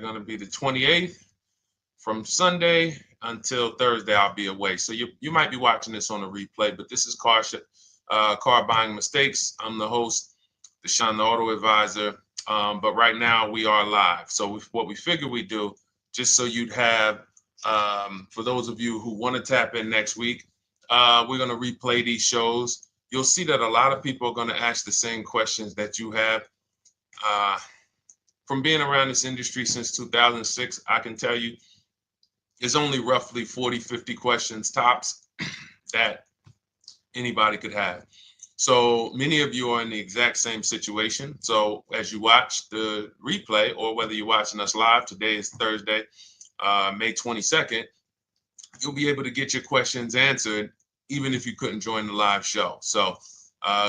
going to be the 28th. From Sunday until Thursday, I'll be away. So you might be watching this on a replay, but this is Car Buying Mistakes. I'm the host, Deshone the Auto Advisor. But right now we are live. So what we figured we'd do, just so you'd have, for those of you who want to tap in next week, we're going to replay these shows. You'll see that a lot of people are going to ask the same questions that you have. From being around this industry since 2006, I can tell you, there's only roughly 40, 50 questions tops that anybody could have. So many of you are in the exact same situation. So as you watch the replay, or whether you're watching us live, today is Thursday, May 22nd, you'll be able to get your questions answered, even if you couldn't join the live show. So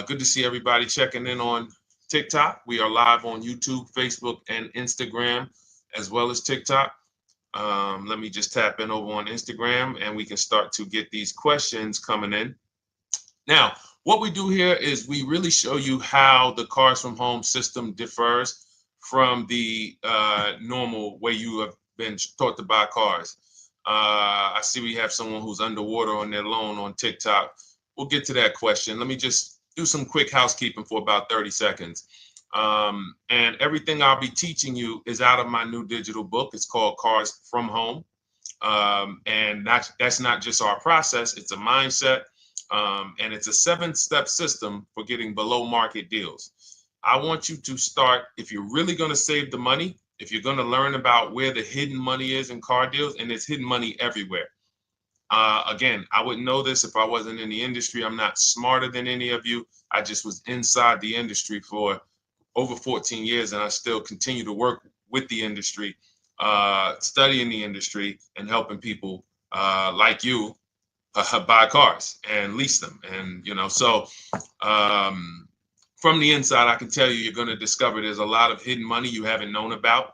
good to see everybody checking in on TikTok. We are live on YouTube, Facebook, and Instagram, as well as TikTok. Let me just tap in over on Instagram and we can start to get these questions coming in. Now, what we do here is we really show you how the Cars from Home system differs from the normal way you have been taught to buy cars. I see we have someone who's underwater on their loan on TikTok. We'll get to that question. Let me just do some quick housekeeping for about 30 seconds. And everything I'll be teaching you is out of my new digital book. It's called Cars from Home. And that's not just our process, it's a mindset. And it's a 7-step system for getting below market deals. I want you to start, if you're really going to save the money, if you're going to learn about where the hidden money is in car deals, and there's hidden money everywhere. Again, I wouldn't know this if I wasn't in the industry. I'm not smarter than any of you. I just was inside the industry for over 14 years, and I still continue to work with the industry, studying the industry and helping people like you buy cars and lease them. And, so from the inside, I can tell you, you're going to discover there's a lot of hidden money you haven't known about.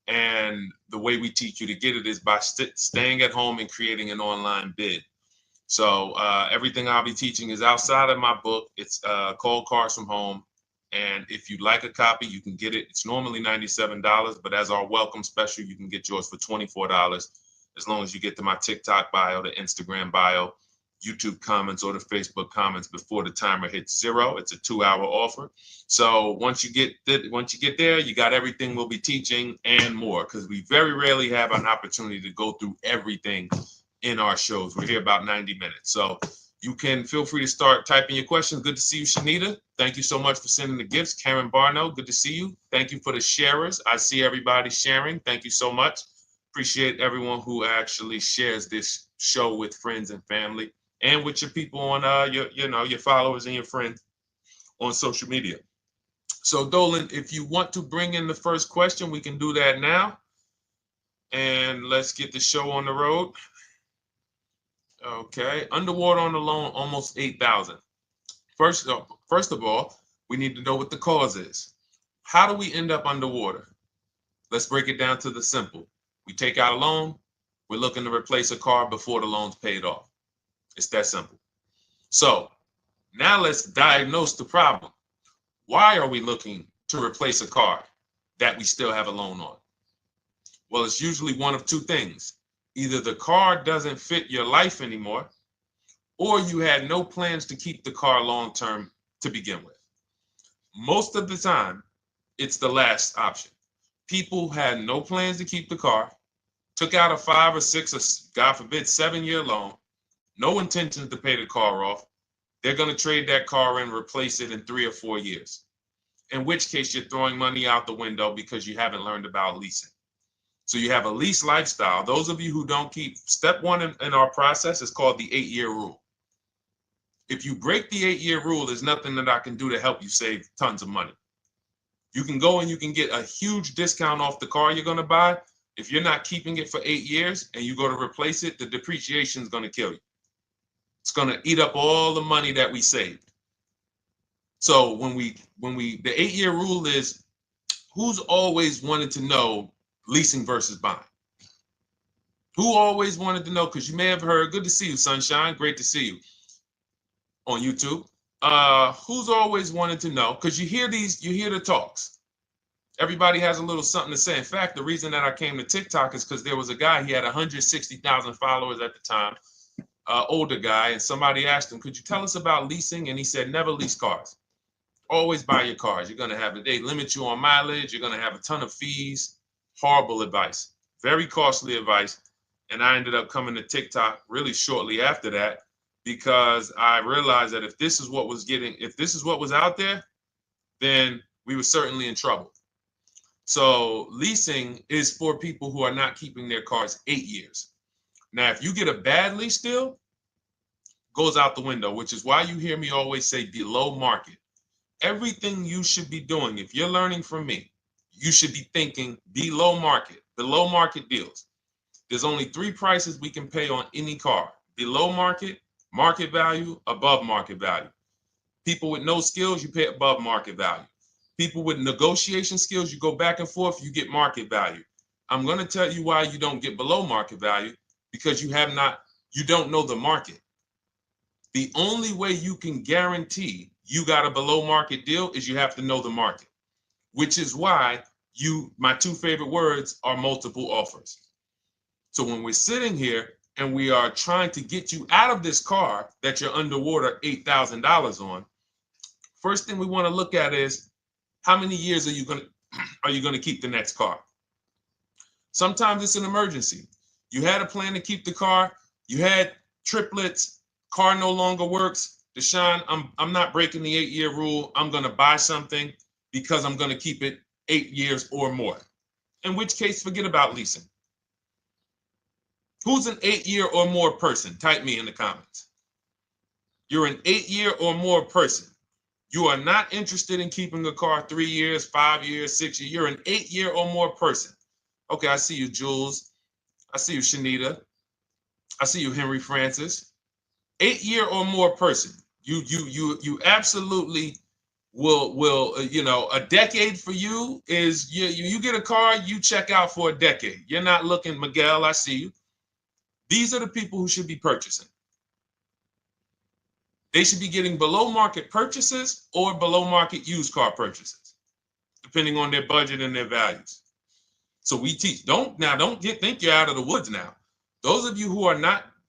And the way we teach you to get it is by staying at home and creating an online bid. So everything I'll be teaching is outside of my book. It's called Cars from Home. And if you'd like a copy, you can get it. It's normally $97, but as our welcome special, you can get yours for $24, as long as you get to my TikTok bio, the Instagram bio, YouTube comments, or the Facebook comments before the timer hits 0. It's a 2-hour offer. So once you get there, you got everything we'll be teaching and more, because we very rarely have an opportunity to go through everything in our shows. We're here about 90 minutes. So you can feel free to start typing your questions. Good to see you, Shanita. Thank you so much for sending the gifts. Karen Barno, good to see you. Thank you for the sharers. I see everybody sharing. Thank you so much. Appreciate everyone who actually shares this show with friends and family, and with your people on your followers and your friends on social media. So Dolan, if you want to bring in the first question, we can do that now. And let's get the show on the road. Okay, underwater on the loan, almost 8,000. First of all, we need to know what the cause is. How do we end up underwater? Let's break it down to the simple. We take out a loan, we're looking to replace a car before the loan's paid off. It's that simple. So now let's diagnose the problem. Why are we looking to replace a car that we still have a loan on? Well, it's usually one of two things. Either the car doesn't fit your life anymore, or you had no plans to keep the car long-term to begin with. Most of the time, it's the last option. People had no plans to keep the car, took out a 5 or 6 or God forbid 7-year loan, no intentions to pay the car off. They're going to trade that car in, replace it in 3 or 4 years. In which case you're throwing money out the window because you haven't learned about leasing. So you have a lease lifestyle. Those of you who don't keep, step 1 in our process is called the 8-year rule. If you break the 8-year rule, there's nothing that I can do to help you save tons of money. You can go and you can get a huge discount off the car you're going to buy. If you're not keeping it for 8 years and you go to replace it, the depreciation is going to kill you. It's going to eat up all the money that we saved. So the 8-year rule is, who's always wanted to know leasing versus buying? Who always wanted to know? Because you may have heard, good to see you, Sunshine. Great to see you on YouTube. Who's always wanted to know? Because you hear the talks. Everybody has a little something to say. In fact, the reason that I came to TikTok is because there was a guy, he had 160,000 followers at the time, older guy, and somebody asked him, could you tell us about leasing? And he said, never lease cars. Always buy your cars. You're going to have they limit you on mileage. You're going to have a ton of fees. Horrible advice. Very costly advice. And I ended up coming to TikTok really shortly after that because I realized that if this is what was out there, then we were certainly in trouble. So leasing is for people who are not keeping their cars 8 years. Now, if you get a bad lease deal, goes out the window, which is why you hear me always say below market. Everything you should be doing, if you're learning from me, you should be thinking below market deals. There's only 3 prices we can pay on any car: below market, market value, above market value. People with no skills, you pay above market value. People with negotiation skills, you go back and forth, you get market value. I'm going to tell you why you don't get below market value, because you don't know the market. The only way you can guarantee you got a below market deal is you have to know the market, which is why my 2 favorite words are multiple offers. So when we're sitting here and we are trying to get you out of this car that you're underwater $8,000 on, first thing we want to look at is how many years are you going to keep the next car? Sometimes it's an emergency. You had a plan to keep the car, you had triplets, car no longer works. Deshone, I'm not breaking the 8-year rule. I'm going to buy something because I'm going to keep it 8 years or more. In which case, forget about leasing. Who's an 8-year or more person? Type me in the comments. You're an 8-year or more person. You are not interested in keeping a car 3 years, 5 years, 6 years. You're an 8-year or more person. Okay, I see you, Jules. I see you, Shanita. I see you, Henry Francis. 8-year or more person. You absolutely will a decade for you is you get a car, you check out for a decade. You're not looking, Miguel, I see you. These are the people who should be purchasing. They should be getting below market purchases or below market used car purchases, depending on their budget and their values. So we teach, think you're out of the woods now. Those of you who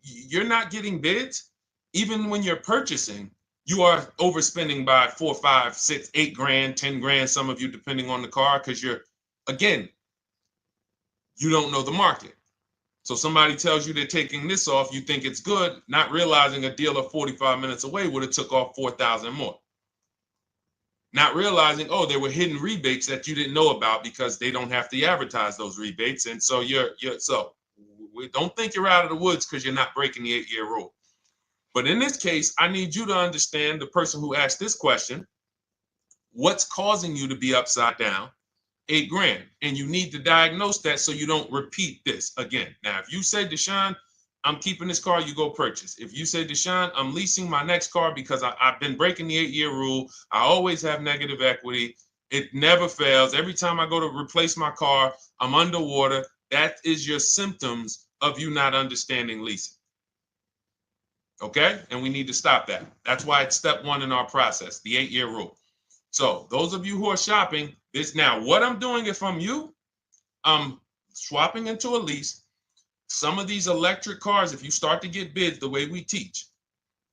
you're not getting bids, even when you're purchasing, you are overspending by 4, 5, 6, 8 grand, 10 grand, some of you, depending on the car, because you don't know the market. So somebody tells you they're taking this off, you think it's good, not realizing a dealer 45 minutes away would have took off 4,000 more. Not realizing, there were hidden rebates that you didn't know about because they don't have to advertise those rebates. And so we don't think you're out of the woods because you're not breaking the 8-year rule. But in this case, I need you to understand, the person who asked this question, what's causing you to be upside down 8 grand? And you need to diagnose that so you don't repeat this again. Now, if you say, Deshone, I'm keeping this car, you go purchase. If you say, Deshone, I'm leasing my next car because I've been breaking the 8-year rule, I always have negative equity, it never fails. Every time I go to replace my car, I'm underwater. That is your symptoms of you not understanding leasing. Okay? And we need to stop that. That's why it's step 1 in our process, the 8-year rule. So those of you who are shopping this now, what I'm doing, if I'm you, I'm swapping into a lease. Some of these electric cars, if you start to get bids the way we teach,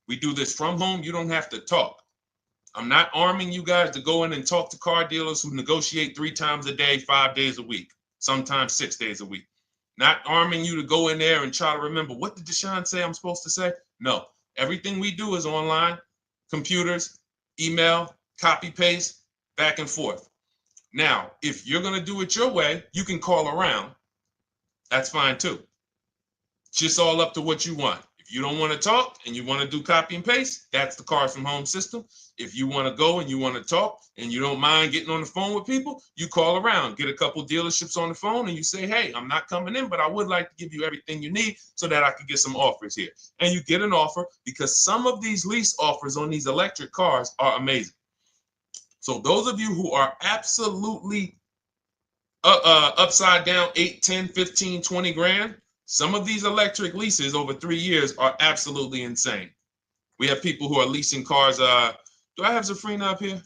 we do this from home, you don't have to talk. I'm not arming you guys to go in and talk to car dealers who negotiate 3 times a day, 5 days a week, sometimes 6 days a week. Not arming you to go in there and try to remember, what did Deshone say I'm supposed to say? No, everything we do is online, computers, email, copy, paste, back and forth. Now, if you're going to do it your way, you can call around. That's fine too. It's just all up to what you want. If you don't want to talk and you want to do copy and paste, that's the Cars from Home system. If you want to go and you want to talk and you don't mind getting on the phone with people, you call around, get a couple dealerships on the phone, and you say, hey, I'm not coming in, but I would like to give you everything you need so that I can get some offers here. And you get an offer, because some of these lease offers on these electric cars are amazing. So those of you who are absolutely upside down 8, 10, 15, 20 grand, some of these electric leases over 3 years are absolutely insane. We have people who are leasing cars. Do I have Zafrina up here?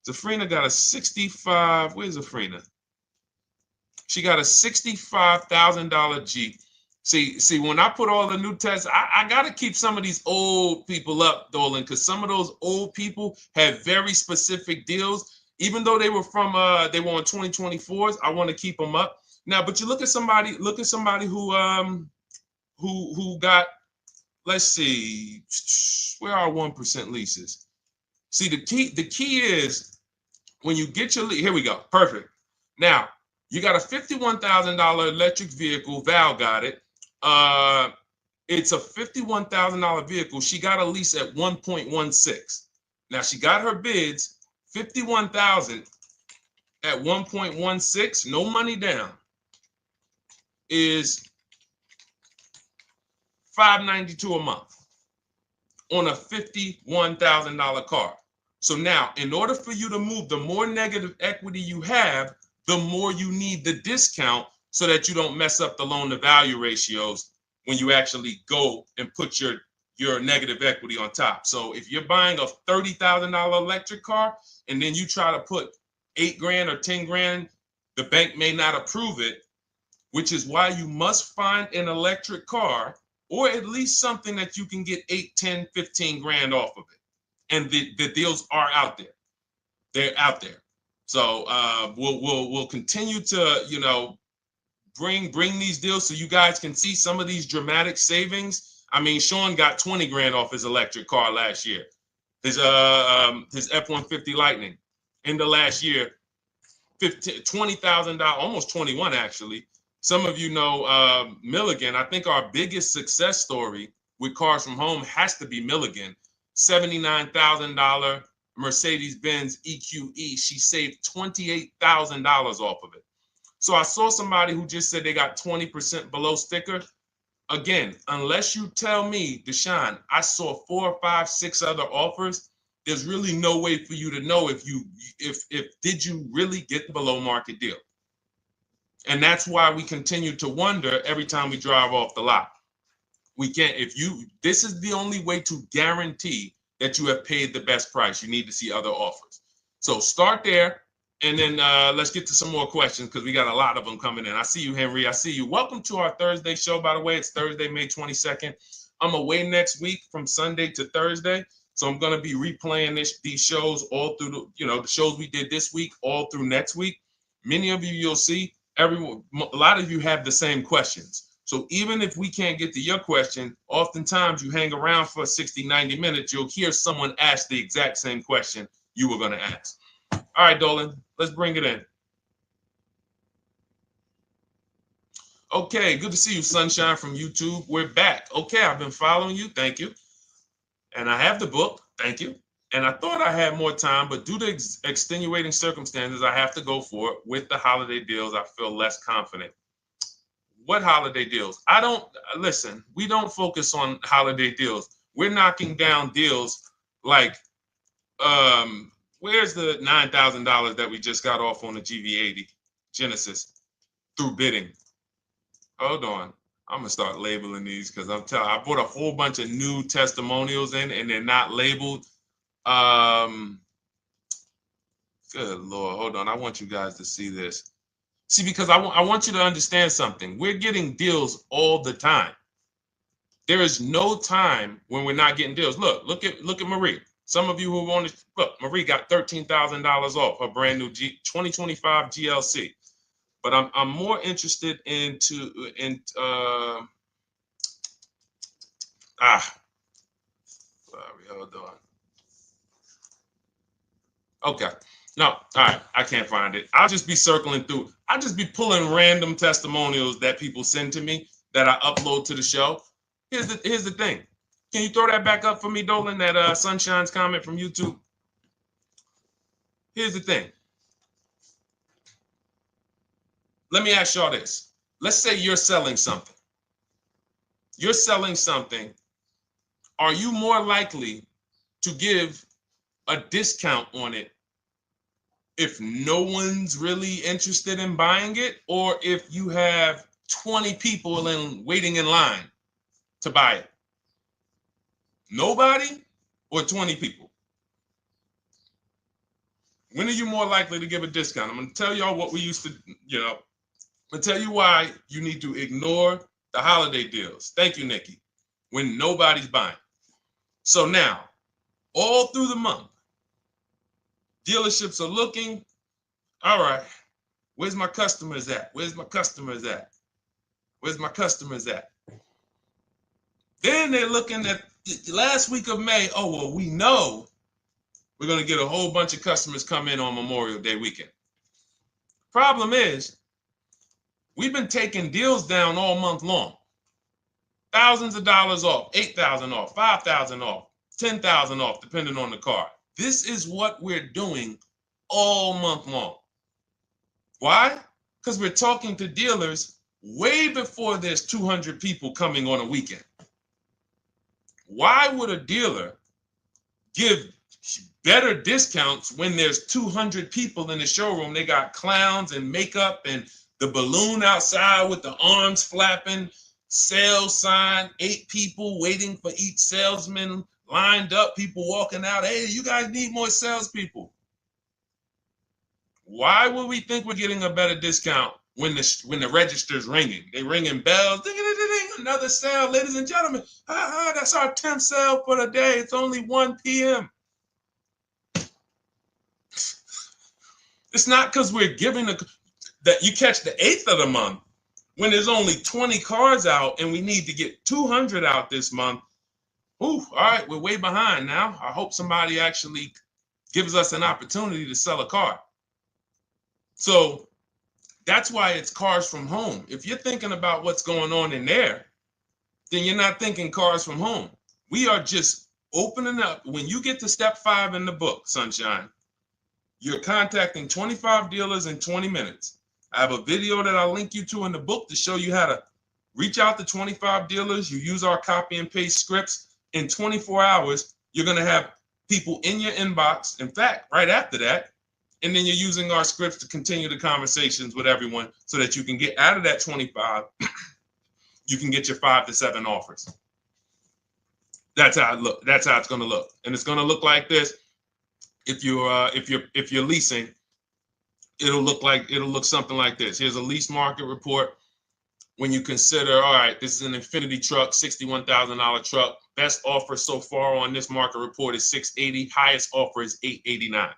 Zafrina got a 65. Where's Zafrina? She got a $65,000 Jeep. See, when I put all the new tests, I got to keep some of these old people up, Dolan, because some of those old people have very specific deals. Even though they were on 2024s, I want to keep them up. Now, but you look at somebody who got, let's see, where are 1% leases? See, the key is when you get your lease, here we go, perfect. Now, you got a $51,000 electric vehicle, Val got it. It's a $51,000 vehicle. She got a lease at 1.16. Now she got her bids, 51,000 at 1.16, no money down, is $592 a month on a $51,000 car. So now, in order for you to move, the more negative equity you have, the more you need the discount so that you don't mess up the loan to value ratios when you actually go and put your negative equity on top. So if you're buying a $30,000 electric car and then you try to put $8,000 or $10,000, the bank may not approve it, which is why you must find an electric car or at least something that you can get 8, 10, 15 grand off of it. And the deals are out there. They're out there. So we'll continue to, bring these deals so you guys can see some of these dramatic savings. I mean, Sean got 20 grand off his electric car last year. His F-150 Lightning in the last year, $20,000, almost 21 actually. Some of you know Milligan. I think our biggest success story with Cars from Home has to be Milligan. $79,000 Mercedes-Benz EQE. She saved $28,000 off of it. So I saw somebody who just said they got 20% below sticker. Again, unless you tell me, Deshone, I saw 4, 5, 6 other offers, there's really no way for you to know if did you really get the below market deal. And that's why we continue to wonder every time we drive off the lot. We can't, this is the only way to guarantee that you have paid the best price. You need to see other offers. So start there. And then let's get to some more questions because we got a lot of them coming in. I see you, Henry. I see you. Welcome to our Thursday show, by the way. It's Thursday, May 22nd. I'm away next week from Sunday to Thursday. So I'm going to be replaying these shows all through, the shows we did this week, all through next week. Many of you, you'll see, a lot of you have the same questions. So even if we can't get to your question, oftentimes you hang around for 60, 90 minutes, you'll hear someone ask the exact same question you were going to ask. All right, Dolan, let's bring it in. Okay, good to see you, Sunshine from YouTube. We're back. Okay, I've been following you. Thank you. And I have the book. Thank you. And I thought I had more time, but due to extenuating circumstances, I have to go for it. With the holiday deals, I feel less confident. What holiday deals? Listen, we don't focus on holiday deals. We're knocking down deals like, where's the $9,000 that we just got off on the GV80 Genesis through bidding? Hold on. I'm going to start labeling these because I bought a whole bunch of new testimonials in and they're not labeled. Good Lord. Hold on. I want you guys to see this. See, because I want you to understand something. We're getting deals all the time. There is no time when we're not getting deals. Look at Marie. Some of you who want to look, Marie got $13,000 off her brand new 2025 GLC. But I'm more interested sorry, hold on. Okay. No, all right, I can't find it. I'll just be circling through. I'll just be pulling random testimonials that people send to me that I upload to the show. Here's the thing. Can you throw that back up for me, Dolan, that Sunshine's comment from YouTube? Here's the thing. Let me ask y'all this. Let's say you're selling something. You're selling something. Are you more likely to give a discount on it if no one's really interested in buying it, or if you have 20 people waiting in line to buy it? Nobody or 20 people? When are you more likely to give a discount? I'm going to tell y'all what we used to, I'm going to tell you why you need to ignore the holiday deals. Thank you, Nikki. When nobody's buying. So now, all through the month, dealerships are looking, all right, where's my customers at? Where's my customers at? Where's my customers at? Then they're looking at the last week of May. Oh, well, we know we're going to get a whole bunch of customers come in on Memorial Day weekend. Problem is, we've been taking deals down all month long. Thousands of dollars off, 8,000 off, 5,000 off, 10,000 off, depending on the car. This is what we're doing all month long. Why? Because we're talking to dealers way before there's 200 people coming on a weekend. Why would a dealer give better discounts when there's 200 people in the showroom? They got clowns and makeup and the balloon outside with the arms flapping, sales sign, 8 people waiting for each salesman lined up, people walking out. Hey, you guys need more salespeople. Why would we think we're getting a better discount when the register's ringing? They ringing bells, ding, ding, ding, ding, another sale, ladies and gentlemen. That's our 10th sale for the day. It's only 1 p.m. It's not because we're giving that you catch the 8th of the month when there's only 20 cars out and we need to get 200 out this month. Ooh, all right, we're way behind now. I hope somebody actually gives us an opportunity to sell a car. So that's why it's cars from home. If you're thinking about what's going on in there, then you're not thinking cars from home. We are just opening up. When you get to step 5 in the book, Sunshine, you're contacting 25 dealers in 20 minutes. I have a video that I'll link you to in the book to show you how to reach out to 25 dealers. You use our copy and paste scripts. In 24 hours, you're going to have people in your inbox. In fact, right after that, and then you're using our scripts to continue the conversations with everyone so that you can get out of that 25, you can get your 5 to 7 offers. That's how it look. That's how it's going to look. And it's going to look like this. If you're leasing, it'll look something like this. Here's a lease market report. When you consider, all right, this is an Infinity truck, $61,000 truck. Best offer so far on this market report is $680. Highest offer is $889.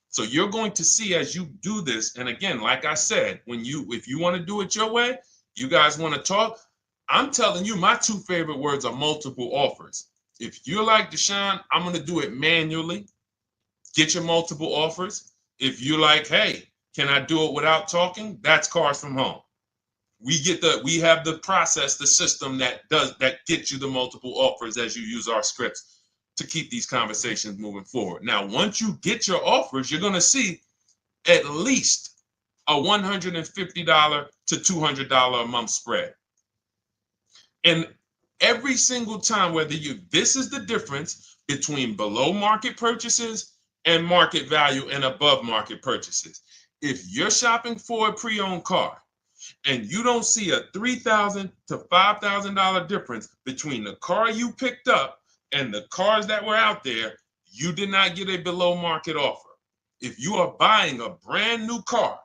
So you're going to see as you do this, and again, like I said, if you want to do it your way, you guys want to talk, I'm telling you, my 2 favorite words are multiple offers. If you're like Deshone, I'm going to do it manually. Get your multiple offers. If you're like, hey, can I do it without talking? That's cars from home. We have the process, the system that gets you the multiple offers as you use our scripts to keep these conversations moving forward. Now, once you get your offers, you're going to see at least a $150 to $200 a month spread. And every single time, this is the difference between below market purchases and market value and above market purchases. If you're shopping for a pre-owned car and you don't see a $3,000 to $5,000 difference between the car you picked up and the cars that were out there, you did not get a below market offer. If you are buying a brand new car,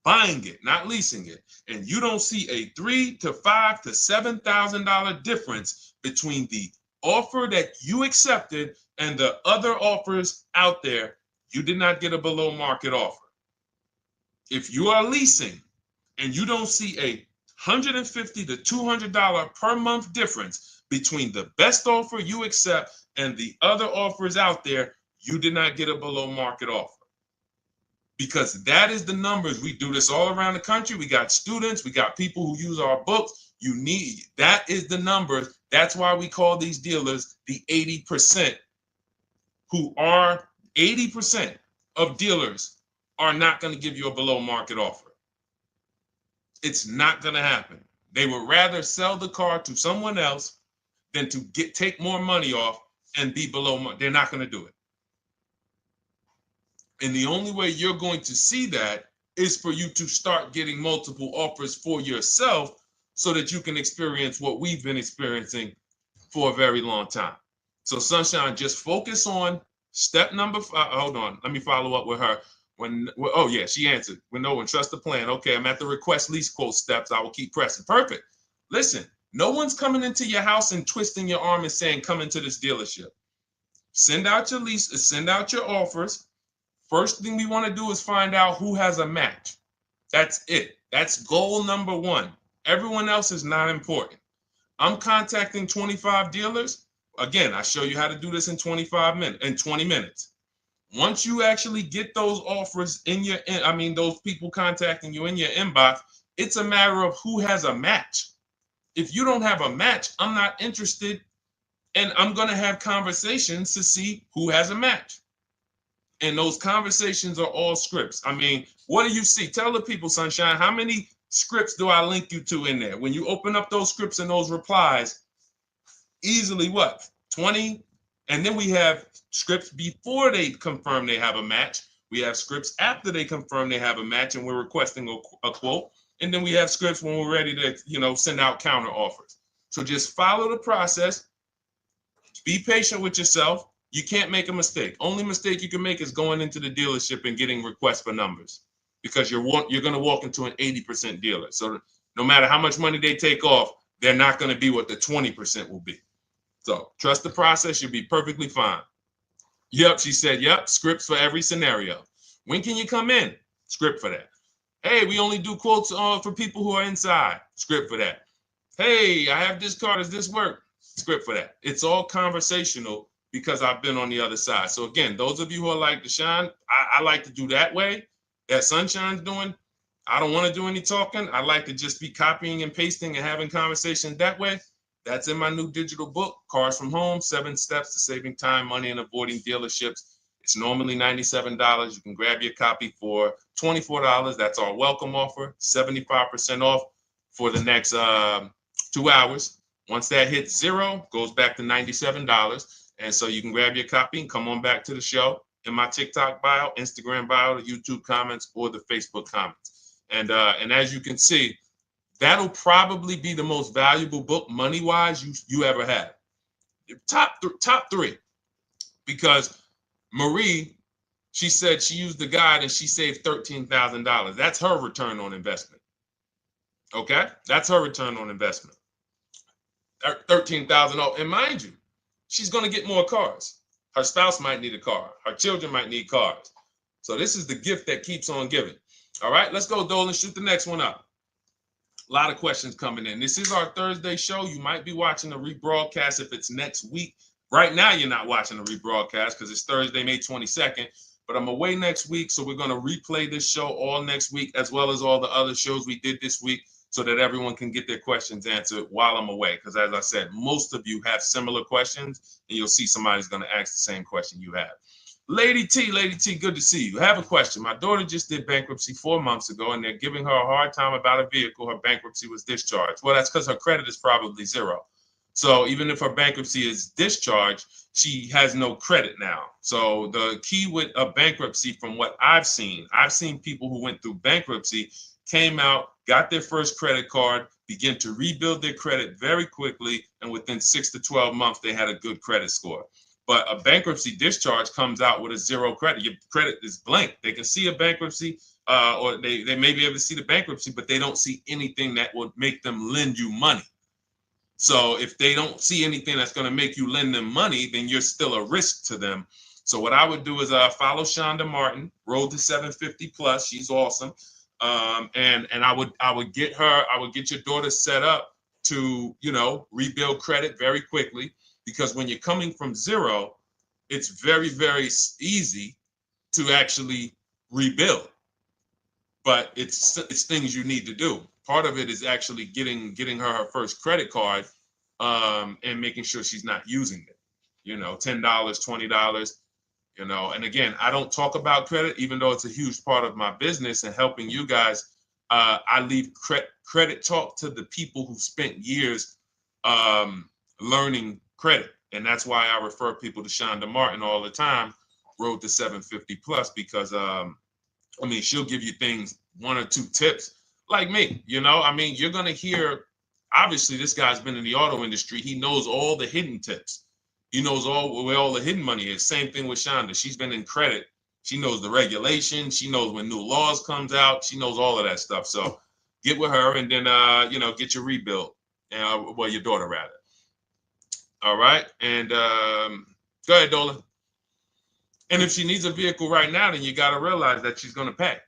buying it, not leasing it, and you don't see a $3,000 to $5,000 to $7,000 difference between the offer that you accepted and the other offers out there, you did not get a below market offer. If you are leasing and you don't see a $150 to $200 per month difference between the best offer you accept and the other offers out there, you did not get a below market offer. Because that is the numbers. We do this all around the country. We got students, we got people who use our books. That is the numbers. That's why we call these dealers the 80%, who are 80% of dealers are not going to give you a below market offer. It's not going to happen. They would rather sell the car to someone else than to take more money off and be below market. They're not going to do it. And the only way you're going to see that is for you to start getting multiple offers for yourself so that you can experience what we've been experiencing for a very long time. So Sunshine, just focus on Step number 5. Hold on. Let me follow up with her. Oh yeah, she answered. When trust the plan. Okay, I'm at the request lease quote steps. I will keep pressing. Perfect. Listen, no one's coming into your house and twisting your arm and saying, come into this dealership. Send out your lease, send out your offers. First thing we want to do is find out who has a match. That's it. That's goal number 1. Everyone else is not important. I'm contacting 25 dealers. Again, I show you how to do this in 20 minutes. Once you actually get those offers those people contacting you in your inbox, it's a matter of who has a match. If you don't have a match, I'm not interested, and I'm going to have conversations to see who has a match. And those conversations are all scripts. I mean, what do you see? Tell the people, Sunshine, how many scripts do I link you to in there? When you open up those scripts and those replies, easily what? 20? And then we have scripts before they confirm they have a match. We have scripts after they confirm they have a match and we're requesting a quote. And then we have scripts when we're ready to, send out counter offers. So just follow the process. Be patient with yourself. You can't make a mistake. Only mistake you can make is going into the dealership and getting requests for numbers, because you're going to walk into an 80% dealer. So no matter how much money they take off, they're not going to be what the 20% will be. So trust the process. You'll be perfectly fine. Yep, she said, yep, scripts for every scenario. When can you come in? Script for that. Hey, we only do quotes for people who are inside. Script for that. Hey, I have this car. Does this work? Script for that. It's all conversational because I've been on the other side. So again, those of you who are like Deshone, I like to do that way, that Sunshine's doing. I don't want to do any talking. I like to just be copying and pasting and having conversations that way. That's in my new digital book, Cars from Home, 7 Steps to Saving Time, Money, and Avoiding Dealerships. It's normally $97. You can grab your copy for $24. That's our welcome offer, 75% off for the next 2 hours. Once that hits 0, goes back to $97. And so you can grab your copy and come on back to the show in my TikTok bio, Instagram bio, the YouTube comments, or the Facebook comments. And as you can see, that'll probably be the most valuable book money-wise you ever had. Top 3. Because Marie, she said she used the guide and she saved $13,000. That's her return on investment. Okay? That's her return on investment. $13,000. And mind you, she's going to get more cars. Her spouse might need a car. Her children might need cars. So this is the gift that keeps on giving. All right, let's go, Dolan. Shoot the next one up. A lot of questions coming in. This is our Thursday show. You might be watching the rebroadcast if it's next week. Right now, you're not watching the rebroadcast because it's Thursday, May 22nd. But I'm away next week, so we're going to replay this show all next week, as well as all the other shows we did this week, so that everyone can get their questions answered while I'm away. Because as I said, most of you have similar questions, and you'll see somebody's going to ask the same question you have. Lady T, good to see you. I have a question. My daughter just did bankruptcy 4 months ago, and they're giving her a hard time about a vehicle. Her bankruptcy was discharged. Well, that's because her credit is probably 0. So even if her bankruptcy is discharged, she has no credit now. So the key with a bankruptcy, from what I've seen people who went through bankruptcy, came out, got their first credit card, began to rebuild their credit very quickly, and within 6 to 12 months, they had a good credit score. But a bankruptcy discharge comes out with a 0 credit. Your credit is blank. They can see a bankruptcy, or they may be able to see the bankruptcy, but they don't see anything that would make them lend you money. So if they don't see anything that's going to make you lend them money, then you're still a risk to them. So what I would do is follow Shonda Martin, Road to 750 Plus. She's awesome. And I would get your daughter set up to, rebuild credit very quickly, because when you're coming from 0, it's very, very easy to actually rebuild. But it's things you need to do. Part of it is actually getting her first credit card, and making sure she's not using it. $10, $20. And again, I don't talk about credit, even though it's a huge part of my business and helping you guys. I leave credit talk to the people who spent years learning credit. And that's why I refer people to Shonda Martin all the time, Road to 750 Plus, because she'll give you things, 1 or 2 tips, like me. You're going to hear, obviously, this guy's been in the auto industry. He knows all the hidden tips, He knows where all the hidden money is. Same thing with Shonda. She's been in credit. She knows the regulation. She knows when new laws comes out. She knows all of that stuff. So get with her and then, get your rebuild. Well, your daughter rather. All right. And go ahead, Dolan. And if she needs a vehicle right now, then you got to realize that she's going to pay.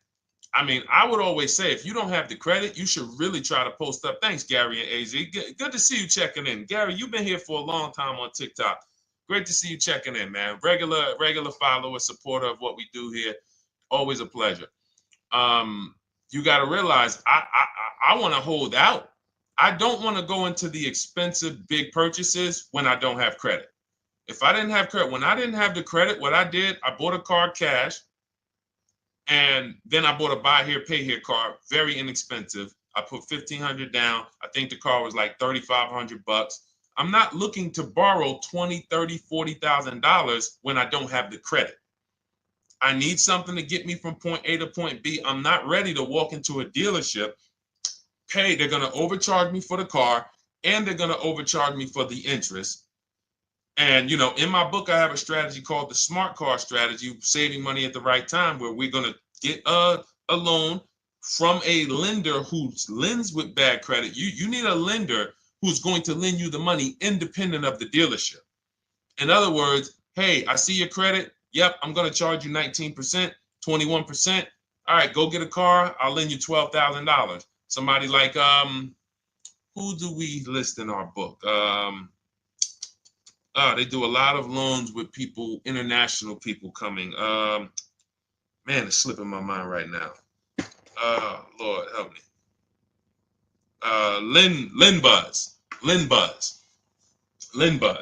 I mean, I would always say if you don't have the credit, you should really try to post up. Thanks, Gary and AZ. Good to see you checking in. Gary, you've been here for a long time on TikTok. Great to see you checking in, man. Regular follower, supporter of what we do here. Always a pleasure. You got to realize I want to hold out. I don't want to go into the expensive big purchases when I don't have credit. If I didn't have credit, when I didn't have the credit, what I did, I bought a car cash, and then I bought a buy here, pay here card, very inexpensive. I put $1,500 down. I think the car was like $3,500. I'm not looking to borrow $20,000, $30,000, $40,000 when I don't have the credit. I need something to get me from point A to point B. I'm not ready to walk into a dealership, pay. They're going to overcharge me for the car, and they're going to overcharge me for the interest. And, in my book, I have a strategy called the smart car strategy, saving money at the right time, where we're going to get a loan from a lender who lends with bad credit. You need a lender who's going to lend you the money independent of the dealership. In other words, hey, I see your credit. Yep, I'm going to charge you 19%, 21%. All right, go get a car. I'll lend you $12,000. Somebody like, who do we list in our book? They do a lot of loans with people, international people coming. Man, it's slipping my mind right now. Lord help me. Linbuzz.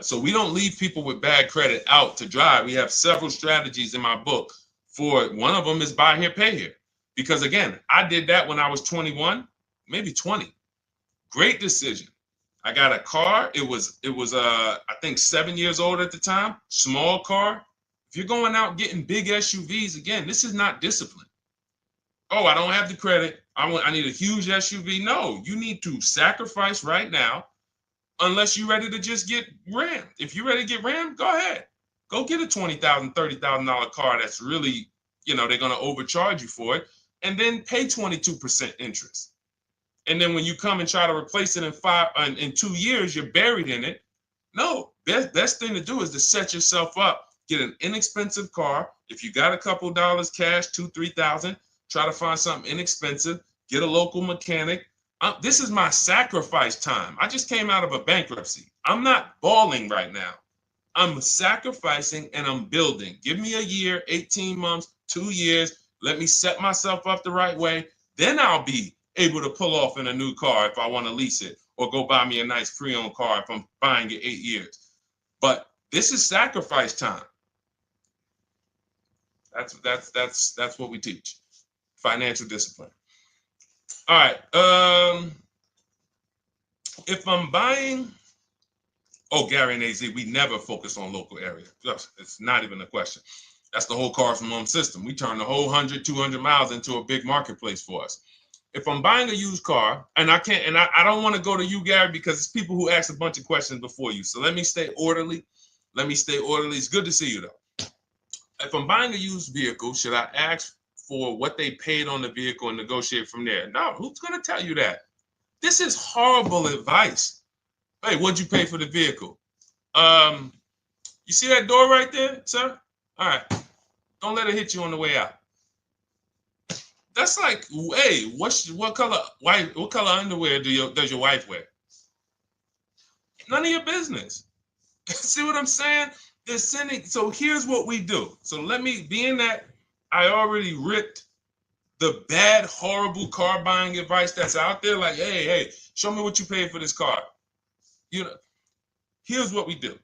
So we don't leave people with bad credit out to dry. We have several strategies in my book for it. One of them is buy here, pay here. Because again, I did that when I was 21, maybe 20. Great decision. I got a car. It was I think 7 years old at the time. Small car. If you're going out getting big SUVs, again, this is not discipline. Oh, I don't have the credit. I need a huge SUV. No, you need to sacrifice right now, unless you're ready to just get rammed. If you're ready to get rammed, go ahead. Go get a $20,000, $30,000 car that's really, they're going to overcharge you for it, and then pay 22% interest. And then when you come and try to replace it in 2 years, you're buried in it. No, best thing to do is to set yourself up. Get an inexpensive car. If you got a couple dollars cash, $2,000, $3,000, try to find something inexpensive. Get a local mechanic. This is my sacrifice time. I just came out of a bankruptcy. I'm not balling right now. I'm sacrificing and I'm building. Give me a year, 18 months, 2 years. Let me set myself up the right way. Then I'll be able to pull off in a new car if I want to lease it, or go buy me a nice pre-owned car if I'm buying it 8 years. But this is sacrifice time. That's what we teach. Financial discipline. All right. If I'm buying, Gary and AZ, we never focus on local area. It's not even a question. That's the whole car from home system. We turn the whole 100, 200 miles into a big marketplace for us. If I'm buying a used car, and I can't, and I don't want to go to you, Gary, because it's people who ask a bunch of questions before you. So let me stay orderly. It's good to see you, though. If I'm buying a used vehicle, should I ask for what they paid on the vehicle and negotiate from there? No, who's going to tell you that? This is horrible advice. Hey, what'd you pay for the vehicle? You see that door right there, sir? All right. Don't let it hit you on the way out. That's like, hey, what color underwear does your wife wear? None of your business. See what I'm saying? They're sending. So here's what we do. So let me, being that I already ripped the bad, horrible car buying advice that's out there, like, hey, show me what you paid for this car. Here's what we do.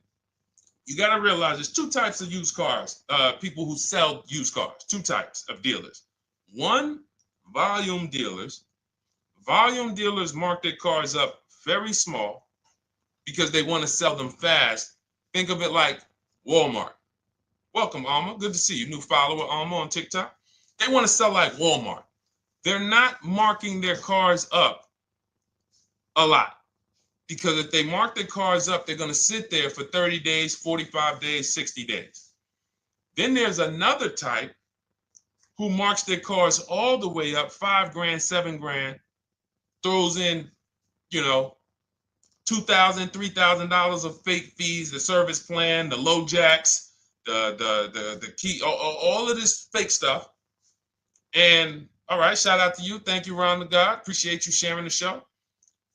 You got to realize there's two types of used cars, people who sell used cars, two types of dealers. One, volume dealers. Volume dealers mark their cars up very small because they want to sell them fast. Think of it like Walmart. Welcome, Alma. Good to see you. New follower, Alma, on TikTok. They want to sell like Walmart. They're not marking their cars up a lot. Because if they mark their cars up, they're going to sit there for 30 days, 45 days, 60 days. Then there's another type who marks their cars all the way up, 5 grand, 7 grand, throws in, you know, $2,000, $3,000 of fake fees, the service plan, the low jacks, the key, all of this fake stuff. And all right, shout out to you. Thank you, Ron the God. Appreciate you sharing the show.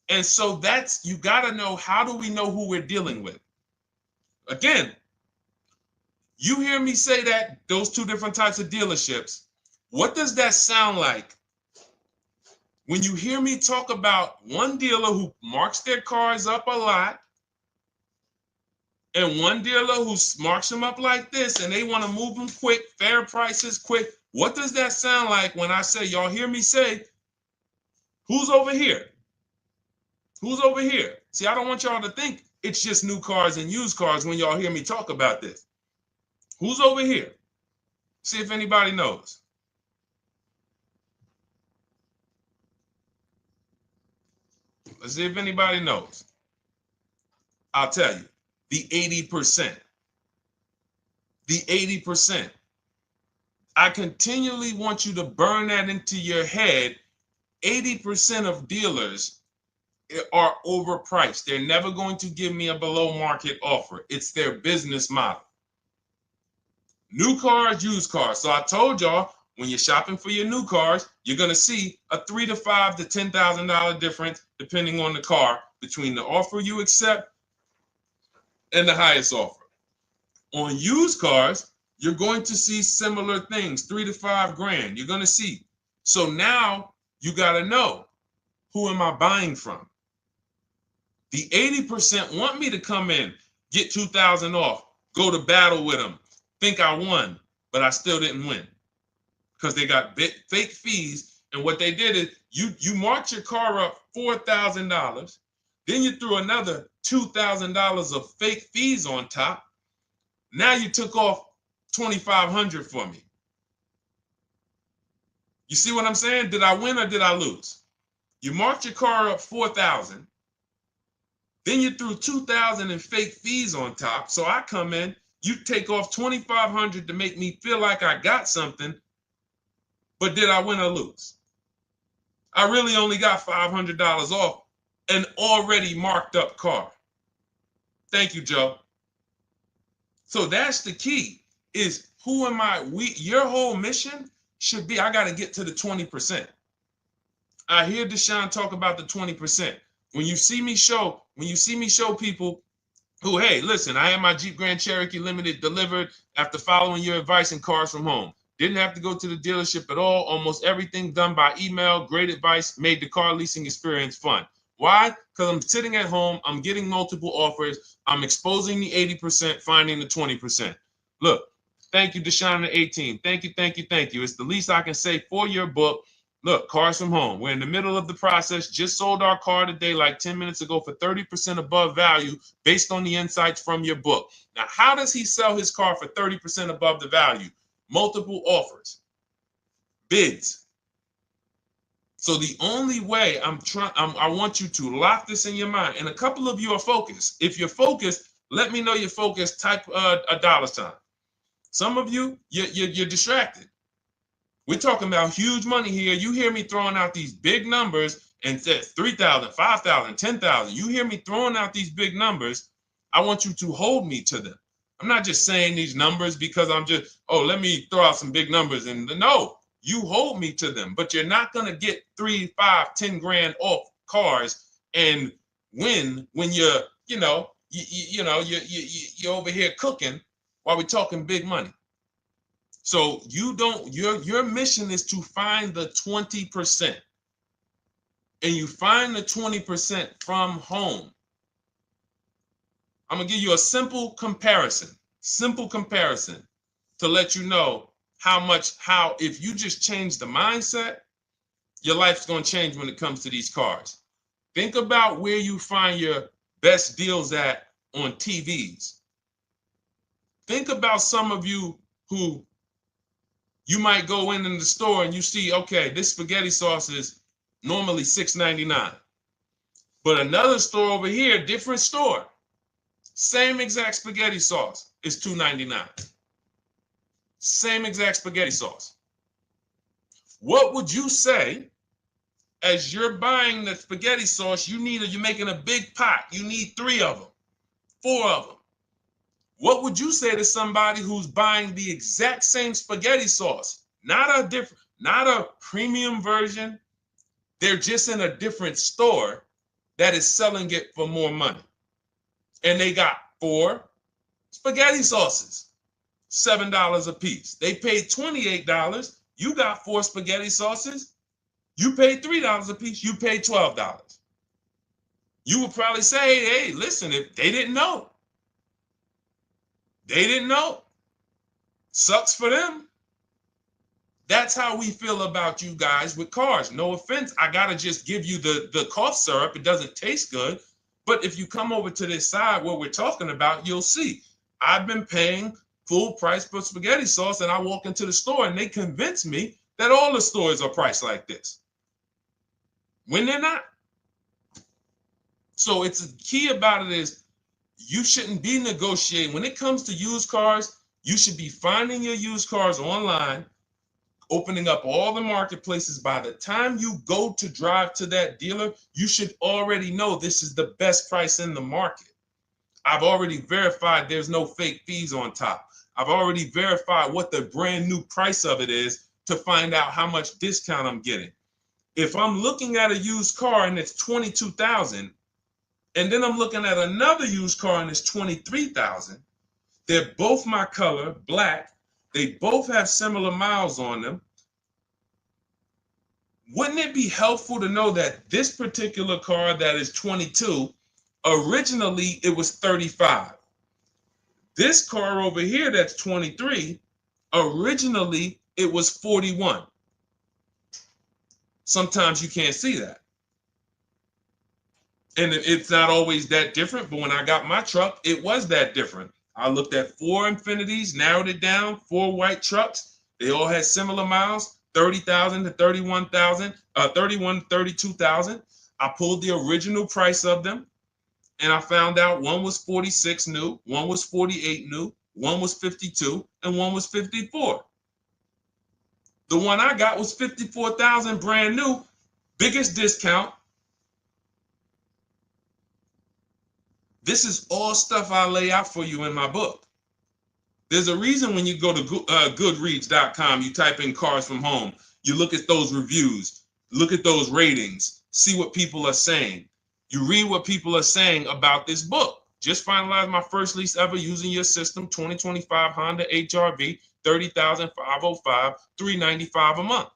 And so that's, you got to know, how do we know who we're dealing with? Again, you hear me say that, those two different types of dealerships. What does that sound like when you hear me talk about one dealer who marks their cars up a lot and one dealer who marks them up like this and they want to move them quick, fair prices, quick? What does that sound like when I say, y'all hear me say, who's over here? Who's over here? See, I don't want y'all to think it's just new cars and used cars when y'all hear me talk about this. Who's over here? See if anybody knows. Let's see if anybody knows. I'll tell you, the 80%. The 80%. I continually want you to burn that into your head. 80% of dealers are overpriced. They're never going to give me a below market offer. It's their business model. New cars, used cars. So I told y'all, when you're shopping for your new cars, you're going to see a $3,000 to $5,000 to $10,000 difference, depending on the car, between the offer you accept and the highest offer. On used cars, you're going to see similar things, 3 to 5 grand. You're going to see. So now you got to know, who am I buying from? The 80% want me to come in, get 2,000 off, go to battle with them, think I won, but I still didn't win because they got fake fees. And what they did is you marked your car up $4,000, then you threw another $2,000 of fake fees on top. Now you took off $2,500 for me. You see what I'm saying? Did I win or did I lose? You marked your car up $4,000. Then you threw $2,000 in fake fees on top. So I come in, you take off $2,500 to make me feel like I got something. But did I win or lose? I really only got $500 off an already marked up car. Thank you, Joe. So that's the key, is who am I? Your whole mission should be, I got to get to the 20%. I hear Deshone talk about the 20%. When you see me show people who, hey, listen, I had my Jeep Grand Cherokee Limited delivered after following your advice and cars from home. Didn't have to go to the dealership at all. Almost everything done by email. Great advice. Made the car leasing experience fun. Why? Because I'm sitting at home. I'm getting multiple offers. I'm exposing the 80%, finding the 20%. Look, thank you, Deshone the 18. Thank you, thank you, thank you. It's the least I can say for your book. Look, cars from home. We're in the middle of the process. Just sold our car today, like 10 minutes ago, for 30% above value based on the insights from your book. Now, how does he sell his car for 30% above the value? Multiple offers, bids. So the only way I want you to lock this in your mind. And a couple of you are focused. If you're focused, let me know you're focused. Type a $sign. Some of you, you're distracted. We're talking about huge money here. You hear me throwing out these big numbers and said 3,000, 5,000, 10,000. You hear me throwing out these big numbers. I want you to hold me to them. I'm not just saying these numbers because I'm just, let me throw out some big numbers. And no, you hold me to them, but you're not going to get 3, 5, 10 grand off cars and win when you're over here cooking while we're talking big money. So your mission is to find the 20%. And you find the 20% from home. I'm going to give you a simple comparison to let you know how if you just change the mindset, your life's going to change when it comes to these cars. Think about where you find your best deals at on TVs. Think about some of you who you might go in the store and you see, okay, this spaghetti sauce is normally $6.99. But another store over here, different store, same exact spaghetti sauce is $2.99. Same exact spaghetti sauce. What would you say as you're buying the spaghetti sauce? You're making a big pot. You need 3 of them, 4 of them. What would you say to somebody who's buying the exact same spaghetti sauce? Not a premium version. They're just in a different store that is selling it for more money. And they got 4 spaghetti sauces, $7 a piece. They paid $28. You got 4 spaghetti sauces. You paid $3 a piece. You paid $12. You would probably say, hey, listen, if they didn't know. They didn't know. Sucks for them. That's how we feel about you guys with cars. No offense. I got to just give you the cough syrup. It doesn't taste good. But if you come over to this side where we're talking about, you'll see. I've been paying full price for spaghetti sauce, and I walk into the store and they convince me that all the stores are priced like this, when they're not. So it's the key about it is you shouldn't be negotiating. When it comes to used cars, you should be finding your used cars online, opening up all the marketplaces. By the time you go to drive to that dealer, you should already know this is the best price in the market. I've already verified there's no fake fees on top. I've already verified what the brand new price of it is to find out how much discount I'm getting. If I'm looking at a used car and it's $22,000, and then I'm looking at another used car and it's $23,000, they're both my color, black. They both have similar miles on them. Wouldn't it be helpful to know that this particular car that is 22, originally it was 35. This car over here that's 23, originally it was 41. Sometimes you can't see that. And it's not always that different, but when I got my truck, it was that different. I looked at 4 Infinities, narrowed it down, 4 white trucks. They all had similar miles, 30,000 to 31,000, 31 to 32,000. I pulled the original price of them, and I found out one was 46 new, one was 48 new, one was 52, and one was 54. The one I got was 54,000 brand new, biggest discount. This is all stuff I lay out for you in my book. There's a reason when you go to Goodreads.com, you type in cars from home, you look at those reviews, look at those ratings, see what people are saying. You read what people are saying about this book. Just finalized my first lease ever using your system, 2025 Honda HR-V, 30,505, $395 a month.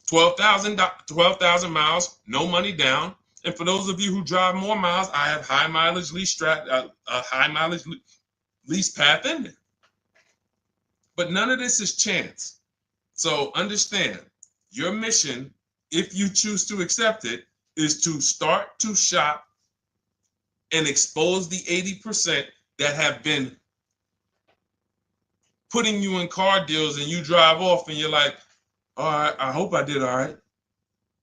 12,000 miles, no money down. And for those of you who drive more miles, I have high mileage lease lease path in there. But none of this is chance. So understand, your mission, if you choose to accept it, is to start to shop and expose the 80% that have been putting you in car deals, and you drive off and you're like, all right, I hope I did all right.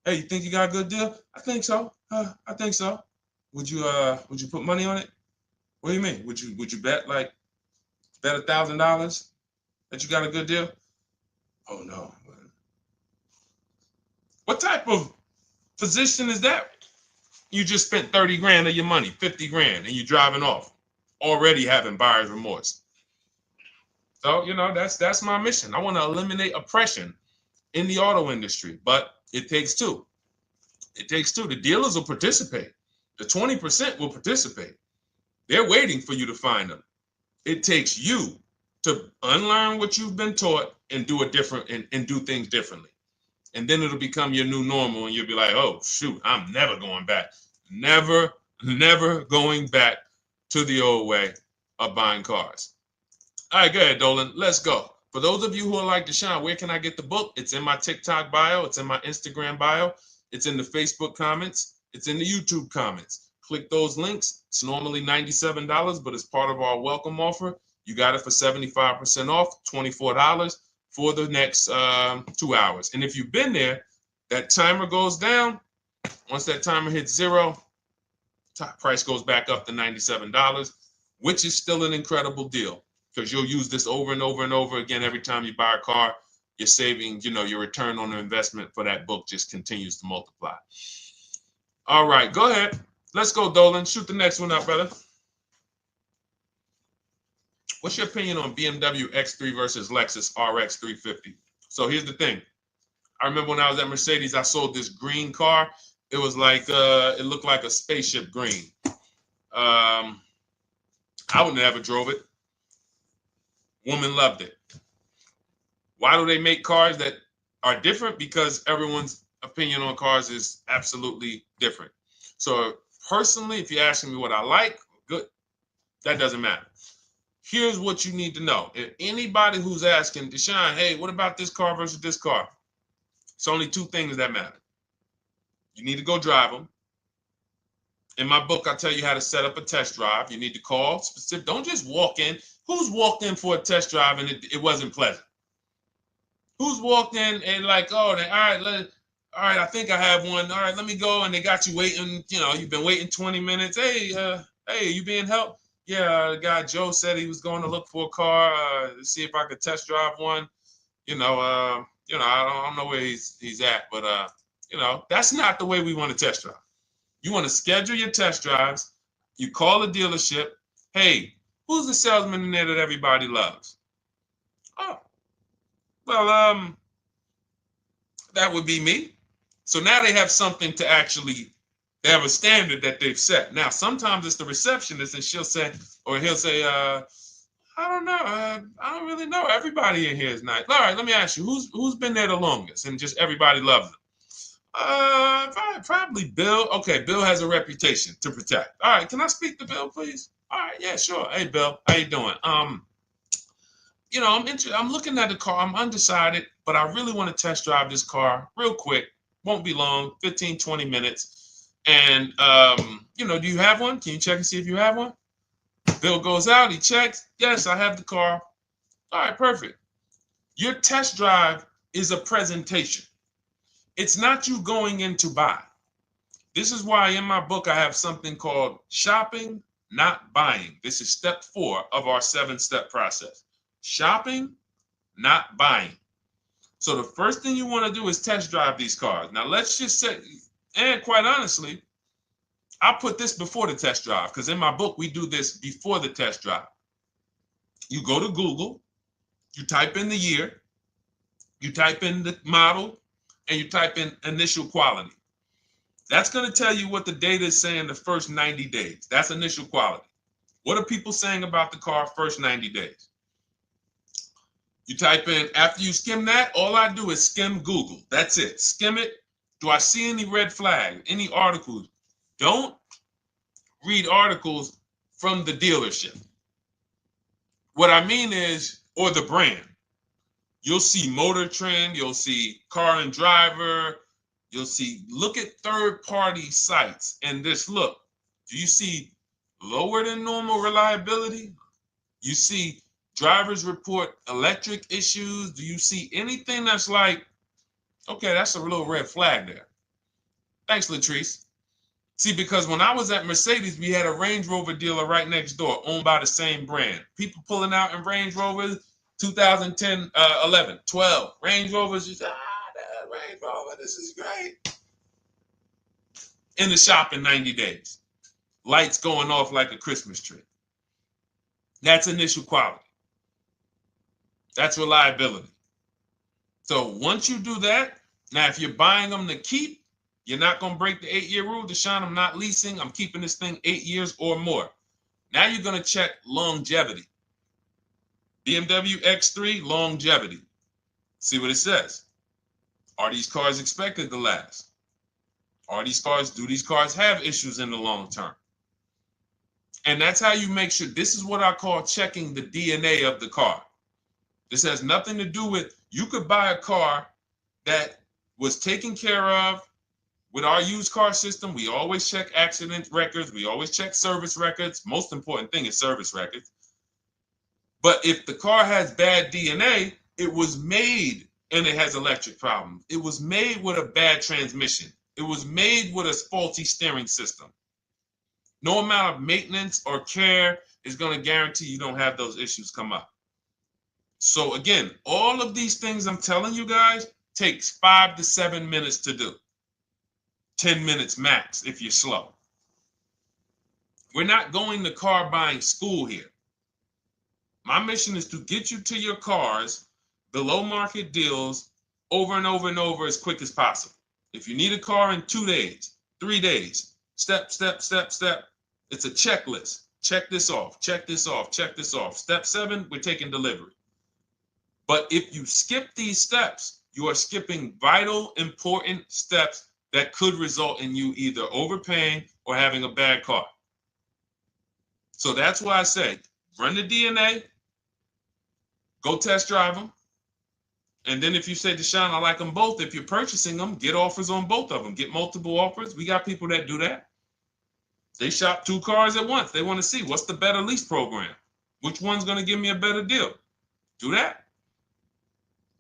Hey, you think you got a good deal? I think so. I think so. Would you put money on it? What do you mean? Would you bet $1,000 that you got a good deal? Oh no. What type of position is that? You just spent 30 grand of your money, 50 grand, and you're driving off, already having buyer's remorse. So, that's my mission. I want to eliminate oppression in the auto industry, but it takes two. It takes two. The dealers will participate. The 20% will participate. They're waiting for you to find them. It takes you to unlearn what you've been taught and do it different and do things differently. And then it'll become your new normal, and you'll be like, oh, shoot, I'm never going back. Never going back to the old way of buying cars. All right, go ahead, Dolan. Let's go. For those of you who are like Deshone, where can I get the book? It's in my TikTok bio. It's in my Instagram bio. It's in the Facebook comments. It's in the YouTube comments. Click those links. It's normally $97, but it's part of our welcome offer. You got it for 75% off, $24 for the next 2 hours. And if you've been there, that timer goes down. Once that timer hits 0, top price goes back up to $97, which is still an incredible deal because you'll use this over and over and over again every time you buy a car. You're saving, your return on the investment for that book just continues to multiply. All right, go ahead. Let's go, Dolan. Shoot the next one up, brother. What's your opinion on BMW X3 versus Lexus RX 350? So here's the thing. I remember when I was at Mercedes, I sold this green car. It was like, it looked like a spaceship green. I would never drove it. Woman loved it. Why do they make cars that are different? Because everyone's opinion on cars is absolutely different. So personally, if you're asking me what I like, good, that doesn't matter. Here's what you need to know. If anybody who's asking, Deshone, hey, what about this car versus this car? It's only two things that matter. You need to go drive them. In my book, I tell you how to set up a test drive. You need to call specific. Don't just walk in. Who's walked in for a test drive and it wasn't pleasant? Who's walked in and like, oh, all right, I think I have one. All right, let me go. And they got you waiting. You've been waiting 20 minutes. Hey, you being helped? Yeah, the guy Joe said he was going to look for a car to see if I could test drive one. I don't know where he's at, but that's not the way we want to test drive. You want to schedule your test drives. You call the dealership. Hey, who's the salesman in there that everybody loves? Oh, well, that would be me. So now they have something to actually, they have a standard that they've set. Now, sometimes it's the receptionist and he'll say, I don't know. I don't really know. Everybody in here is nice. All right, let me ask you, who's been there the longest? And just everybody loves them. Probably Bill. Okay, Bill has a reputation to protect. All right, can I speak to Bill, please? All right, yeah, sure. Hey, Bill, how you doing? I'm looking at the car. I'm undecided, but I really want to test drive this car real quick. Won't be long, 15, 20 minutes. And do you have one? Can you check and see if you have one? Bill goes out, he checks. Yes, I have the car. All right, perfect. Your test drive is a presentation. It's not you going in to buy. This is why in my book I have something called shopping, not buying. This is step 4 of our 7-step process. Shopping, not buying. So the first thing you want to do is test drive these cars. Now let's just say, and quite honestly, I put this before the test drive because in my book we do this before the test drive. You go to Google, you type in the year, you type in the model, and you type in initial quality. That's going to tell you what the data is saying the first 90 days. That's initial quality. What are people saying about the car first 90 days? You type in, after you skim that, all I do is skim Google. That's it. Skim it. Do I see any red flags, any articles? Don't read articles from the dealership. What I mean is, or the brand. You'll see Motor Trend, you'll see Car and Driver, look at third-party sites and just look. Do you see lower than normal reliability? You see drivers report electric issues? Do you see anything that's like, okay, that's a little red flag there? Thanks, Latrice. See, because when I was at Mercedes, we had a Range Rover dealer right next door owned by the same brand. People pulling out in Range Rovers, 2010, 11, 12. Range Rovers, just, that Range Rover, this is great. In the shop in 90 days. Lights going off like a Christmas tree. That's initial quality. That's reliability. So once you do that, now if you're buying them to keep, you're not going to break the 8-year rule. Deshone, I'm not leasing. I'm keeping this thing 8 years or more. Now you're going to check longevity. BMW X3, longevity. See what it says. Are these cars expected to last? Do these cars have issues in the long term? And that's how you make sure. This is what I call checking the DNA of the car. This has nothing to do with, you could buy a car that was taken care of with our used car system. We always check accident records. We always check service records. Most important thing is service records. But if the car has bad DNA, it was made and it has electric problems. It was made with a bad transmission. It was made with a faulty steering system. No amount of maintenance or care is going to guarantee you don't have those issues come up. So again, all of these things I'm telling you guys takes 5 to 7 minutes to do. 10 minutes max if you're slow. We're not going to car buying school here. My mission is to get you to your cars below market deals over and over and over as quick as possible. If you need a car in 2 days, 3 days, step, step, step, step. It's a checklist. Check this off, check this off, check this off. Step 7, we're taking delivery. But if you skip these steps, you are skipping vital, important steps that could result in you either overpaying or having a bad car. So that's why I say, run the DNA, go test drive them. And then if you say, Deshone, I like them both, if you're purchasing them, get offers on both of them. Get multiple offers. We got people that do that. They shop 2 cars at once. They want to see what's the better lease program. Which one's going to give me a better deal? Do that.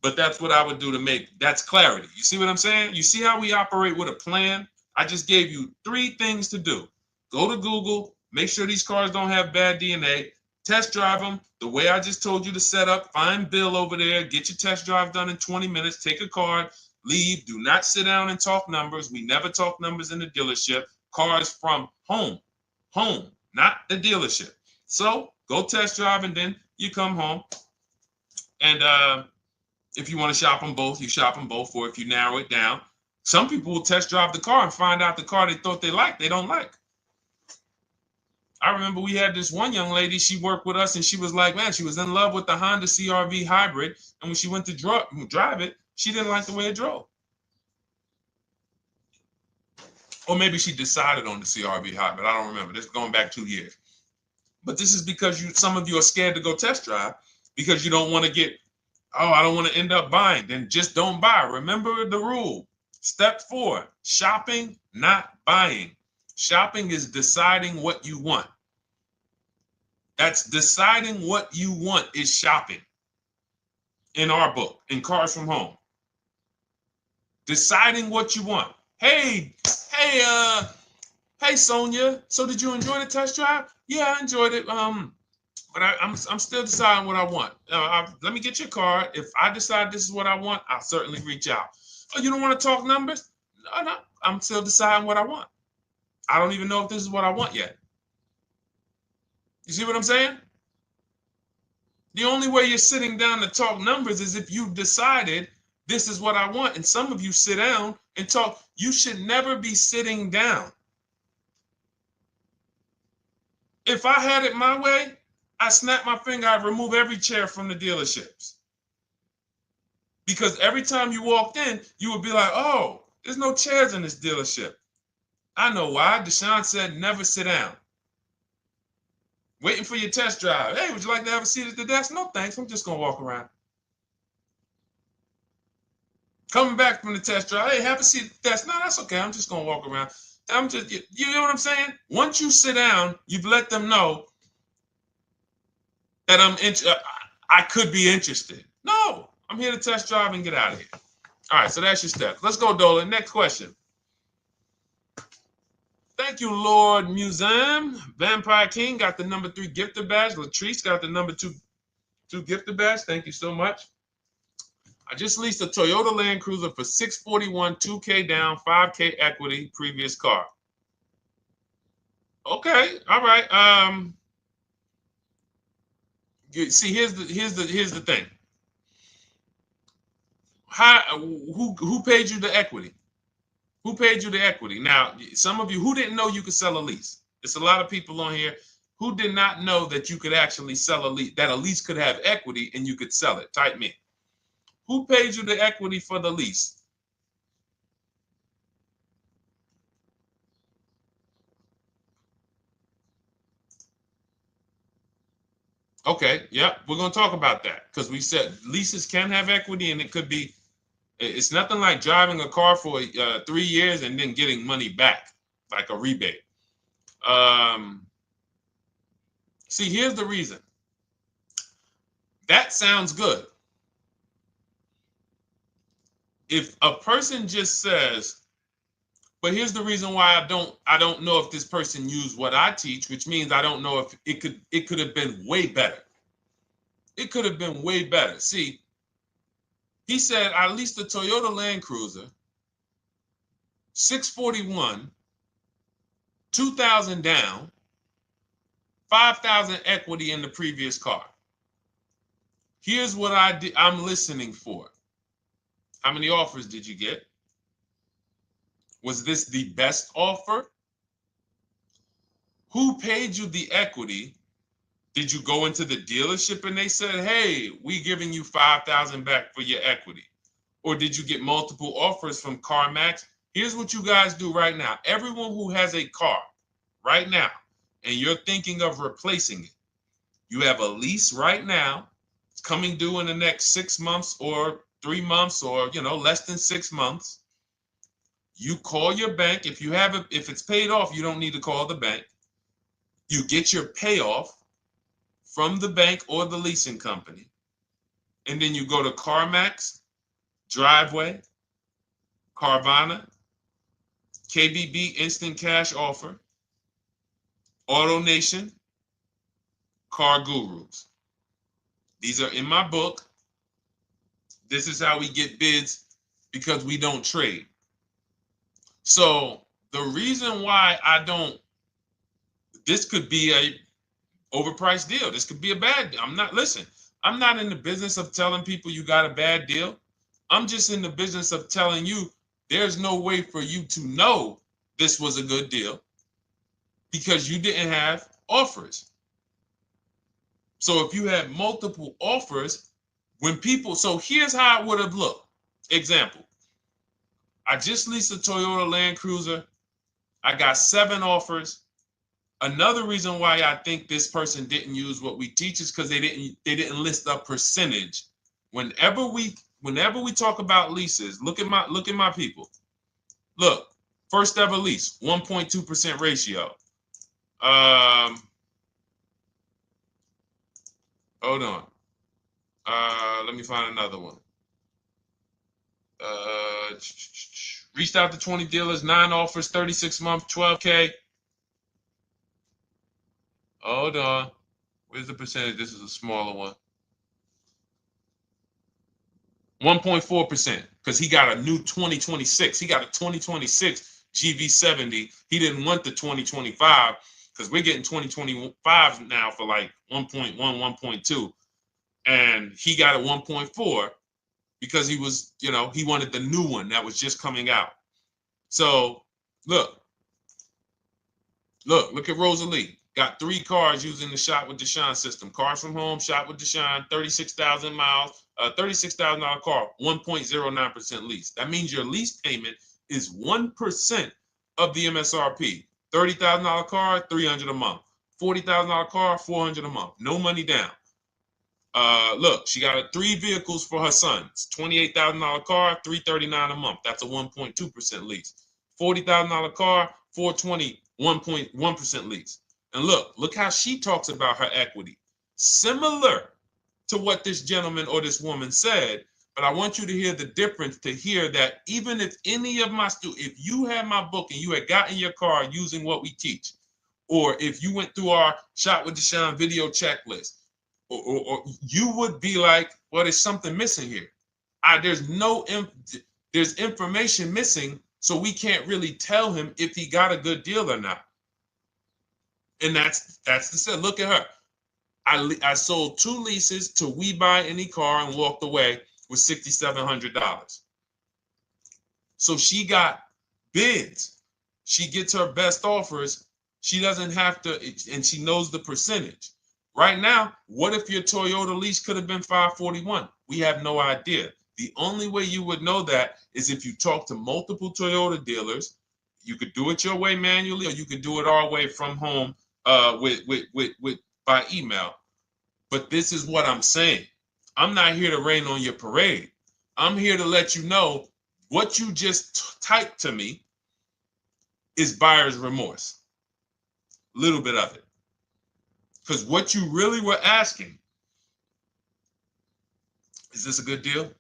But that's what I would do to make, that's clarity. You see what I'm saying? You see how we operate with a plan? I just gave you 3 things to do. Go to Google, make sure these cars don't have bad DNA, test drive them the way I just told you to set up, find Bill over there, get your test drive done in 20 minutes, take a card, leave, do not sit down and talk numbers. We never talk numbers in the dealership. Cars from home, not the dealership. So go test drive and then you come home. And if you want to shop them both, you shop them both. Or if you narrow it down, some people will test drive the car and find out the car they thought they liked, they don't like. I remember we had this one young lady, she worked with us and she was like, man, she was in love with the Honda CR-V hybrid. And when she went to drive it, she didn't like the way it drove. Or maybe she decided on the CR-V hybrid. I don't remember. This is going back 2 years. But this is because some of you are scared to go test drive because you don't want to get, oh, I don't want to end up buying. Then just don't buy. Remember the rule. Step 4, shopping, not buying. Shopping is deciding what you want. That's deciding what you want is shopping in our book, in Cars from Home. Deciding what you want. Hey, Sonia. So did you enjoy the test drive? Yeah, I enjoyed it. But I'm still deciding what I want. Let me get your card. If I decide this is what I want, I'll certainly reach out. Oh, you don't want to talk numbers? No, I'm still deciding what I want. I don't even know if this is what I want yet. You see what I'm saying? The only way you're sitting down to talk numbers is if you've decided this is what I want. And some of you sit down and talk. You should never be sitting down. If I had it my way, I snap my finger, I'd remove every chair from the dealerships. Because every time you walked in, you would be like, oh, there's no chairs in this dealership. I know why. Deshone said never sit down. Waiting for your test drive. Hey, would you like to have a seat at the desk? No, thanks. I'm just going to walk around. Coming back from the test drive. Hey, have a seat at the desk. No, that's okay. I'm just going to walk around. You know what I'm saying? Once you sit down, you've let them know that I could be interested. No, I'm here to test drive and get out of here. All right, so that's your steps. Let's go, Dolan. Next question. Thank you, Lord Museum. Vampire King got the number 3 gifter badge. Latrice got the number 2 gifter badge. Thank you so much. I just leased a Toyota Land Cruiser for $641, $2K down, $5K equity, previous car. Okay, all right. See, here's the thing. Who paid you the equity? Who paid you the equity? Now, some of you who didn't know you could sell a lease. There's a lot of people on here who did not know that you could actually sell a lease, that a lease could have equity and you could sell it. Type me. Who paid you the equity for the lease? Okay, yep, we're going to talk about that because we said leases can have equity and it could be, it's nothing like driving a car for 3 years and then getting money back, like a rebate. See, here's the reason. That sounds good. If a person just says, But here's the reason why I don't know if this person used what I teach, which means I don't know if it could have been way better. It could have been way better. See, he said I leased a Toyota Land Cruiser, 641, 2,000 down, 5,000 equity in the previous car. Here's what I'm listening for. How many offers did you get? Was this the best offer? Who paid you the equity? Did you go into the dealership and they said, hey, we giving you 5,000 back for your equity? Or did you get multiple offers from CarMax? Here's what you guys do right now. Everyone who has a car right now, and you're thinking of replacing it, you have a lease right now. It's coming due in the next 6 months or 3 months or, less than 6 months. You call your bank. If it's paid off, you don't need to call the bank. You get your payoff from the bank or the leasing company. And then you go to CarMax, Driveway, Carvana, KBB Instant Cash Offer, AutoNation, Car Gurus. These are in my book. This is how we get bids because we don't trade. So the reason why this could be a overpriced deal. This could be a bad deal. I'm not in the business of telling people you got a bad deal. I'm just in the business of telling you there's no way for you to know this was a good deal because you didn't have offers. So if you had multiple offers, so here's how it would have looked. Example, I just leased a Toyota Land Cruiser. I got 7 offers. Another reason why I think this person didn't use what we teach is because they didn't list a percentage. Whenever we talk about leases, look at my people. Look, first ever lease, 1.2% ratio. Hold on. Let me find another one. Reached out to 20 dealers, 9 offers, 36 months, 12K. Hold on. Where's the percentage? This is a smaller one. 1.4%, because he got a new 2026. He got a 2026 GV70. He didn't want the 2025 because we're getting 2025 now for like 1.1, 1.2. And he got a 1.4 because he was, he wanted the new one that was just coming out. So look at Rosalie. Got 3 cars using the Shop with Deshone system. Cars from home, Shop with Deshone, 36,000 miles, $36,000 car, 1.09% lease. That means your lease payment is 1% of the MSRP. $30,000 car, $300 a month. $40,000 car, $400 a month. No money down. Look, she got 3 vehicles for her sons. $28,000 car, $339 a month. That's a 1.2% lease. $40,000 car, $420, 1.1% lease. And look how she talks about her equity. Similar to what this gentleman or this woman said, but I want you to hear the difference, to hear that even if any of my students, if you had my book and you had gotten your car using what we teach, or if you went through our Shop with Deshone video checklist, or you would be like, well, there's something missing here. There's information missing, so we can't really tell him if he got a good deal or not. And that's the set. Look at her. I sold 2 leases to We Buy Any Car and walked away with $6,700. So she got bids. She gets her best offers. She doesn't have to, and she knows the percentage. Right now, what if your Toyota lease could have been $541? We have no idea. The only way you would know that is if you talk to multiple Toyota dealers. You could do it your way manually, or you could do it our way from home by email. But this is what I'm saying. I'm not here to rain on your parade. I'm here to let you know what you just typed to me is buyer's remorse. A little bit of it. Because what you really were asking, is this a good deal?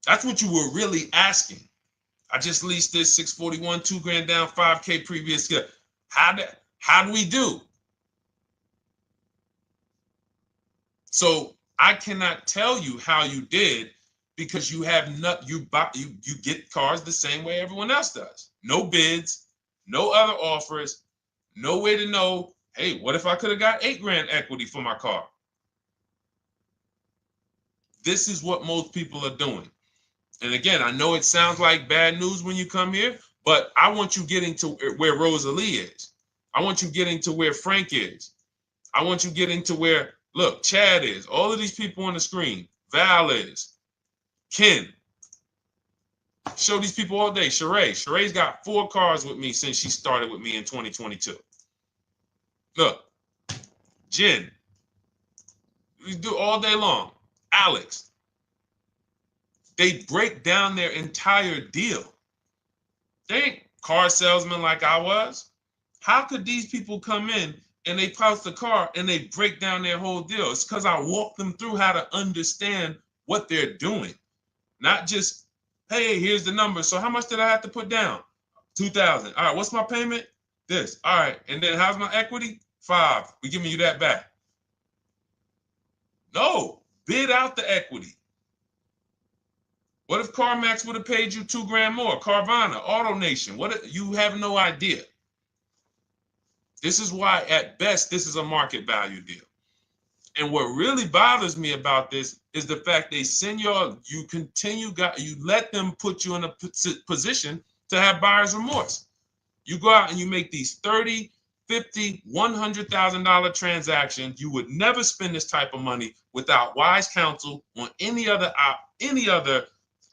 That's what you were really asking. I just leased this 641, 2 grand down, 5K previous year. How do we do? So I cannot tell you how you did because you have not you get cars the same way everyone else does. No bids, no other offers, no way to know, hey, what if I could have got 8 grand equity for my car? This is what most people are doing. And again, I know it sounds like bad news when you come here, but I want you getting to where Rosalie is. I want you getting to where Frank is. I want you getting to where, look, Chad is. All of these people on the screen. Val is. Ken. Show these people all day. Sheree. Sheree's got 4 cars with me since she started with me in 2022. Look. Jen. We do all day long. Alex. They break down their entire deal. They ain't car salesmen like I was. How could these people come in and they pounce the car and they break down their whole deal? It's because I walk them through how to understand what they're doing. Not just, hey, here's the number. So how much did I have to put down? 2,000. All right, what's my payment? This. All right, and then how's my equity? 5. We're giving you that back. No, bid out the equity. What if CarMax would have paid you 2 grand more? Carvana, AutoNation, you have no idea. This is why, at best, this is a market value deal. And what really bothers me about this is the fact they send you let them put you in a position to have buyer's remorse. You go out and you make these $30,000, $50,000, $100,000 transactions. You would never spend this type of money without wise counsel on any other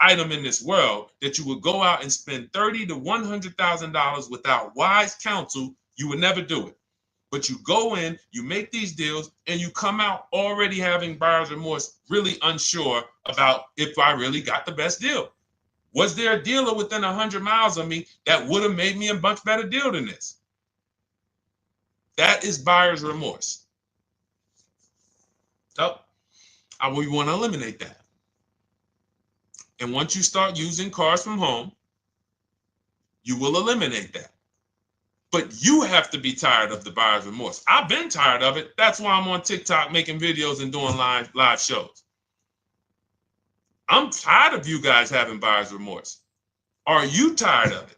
item in this world. That you would go out and spend $30,000 to $100,000 without wise counsel. You would never do it. But you go in, you make these deals, and you come out already having buyer's remorse, really unsure about if I really got the best deal. Was there a dealer within 100 miles of me that would have made me a much better deal than this? That is buyer's remorse. So we want to eliminate that. And once you start using cars from home, you will eliminate that. But you have to be tired of the buyer's remorse. I've been tired of it. That's why I'm on TikTok making videos and doing live shows. I'm tired of you guys having buyer's remorse. Are you tired of it?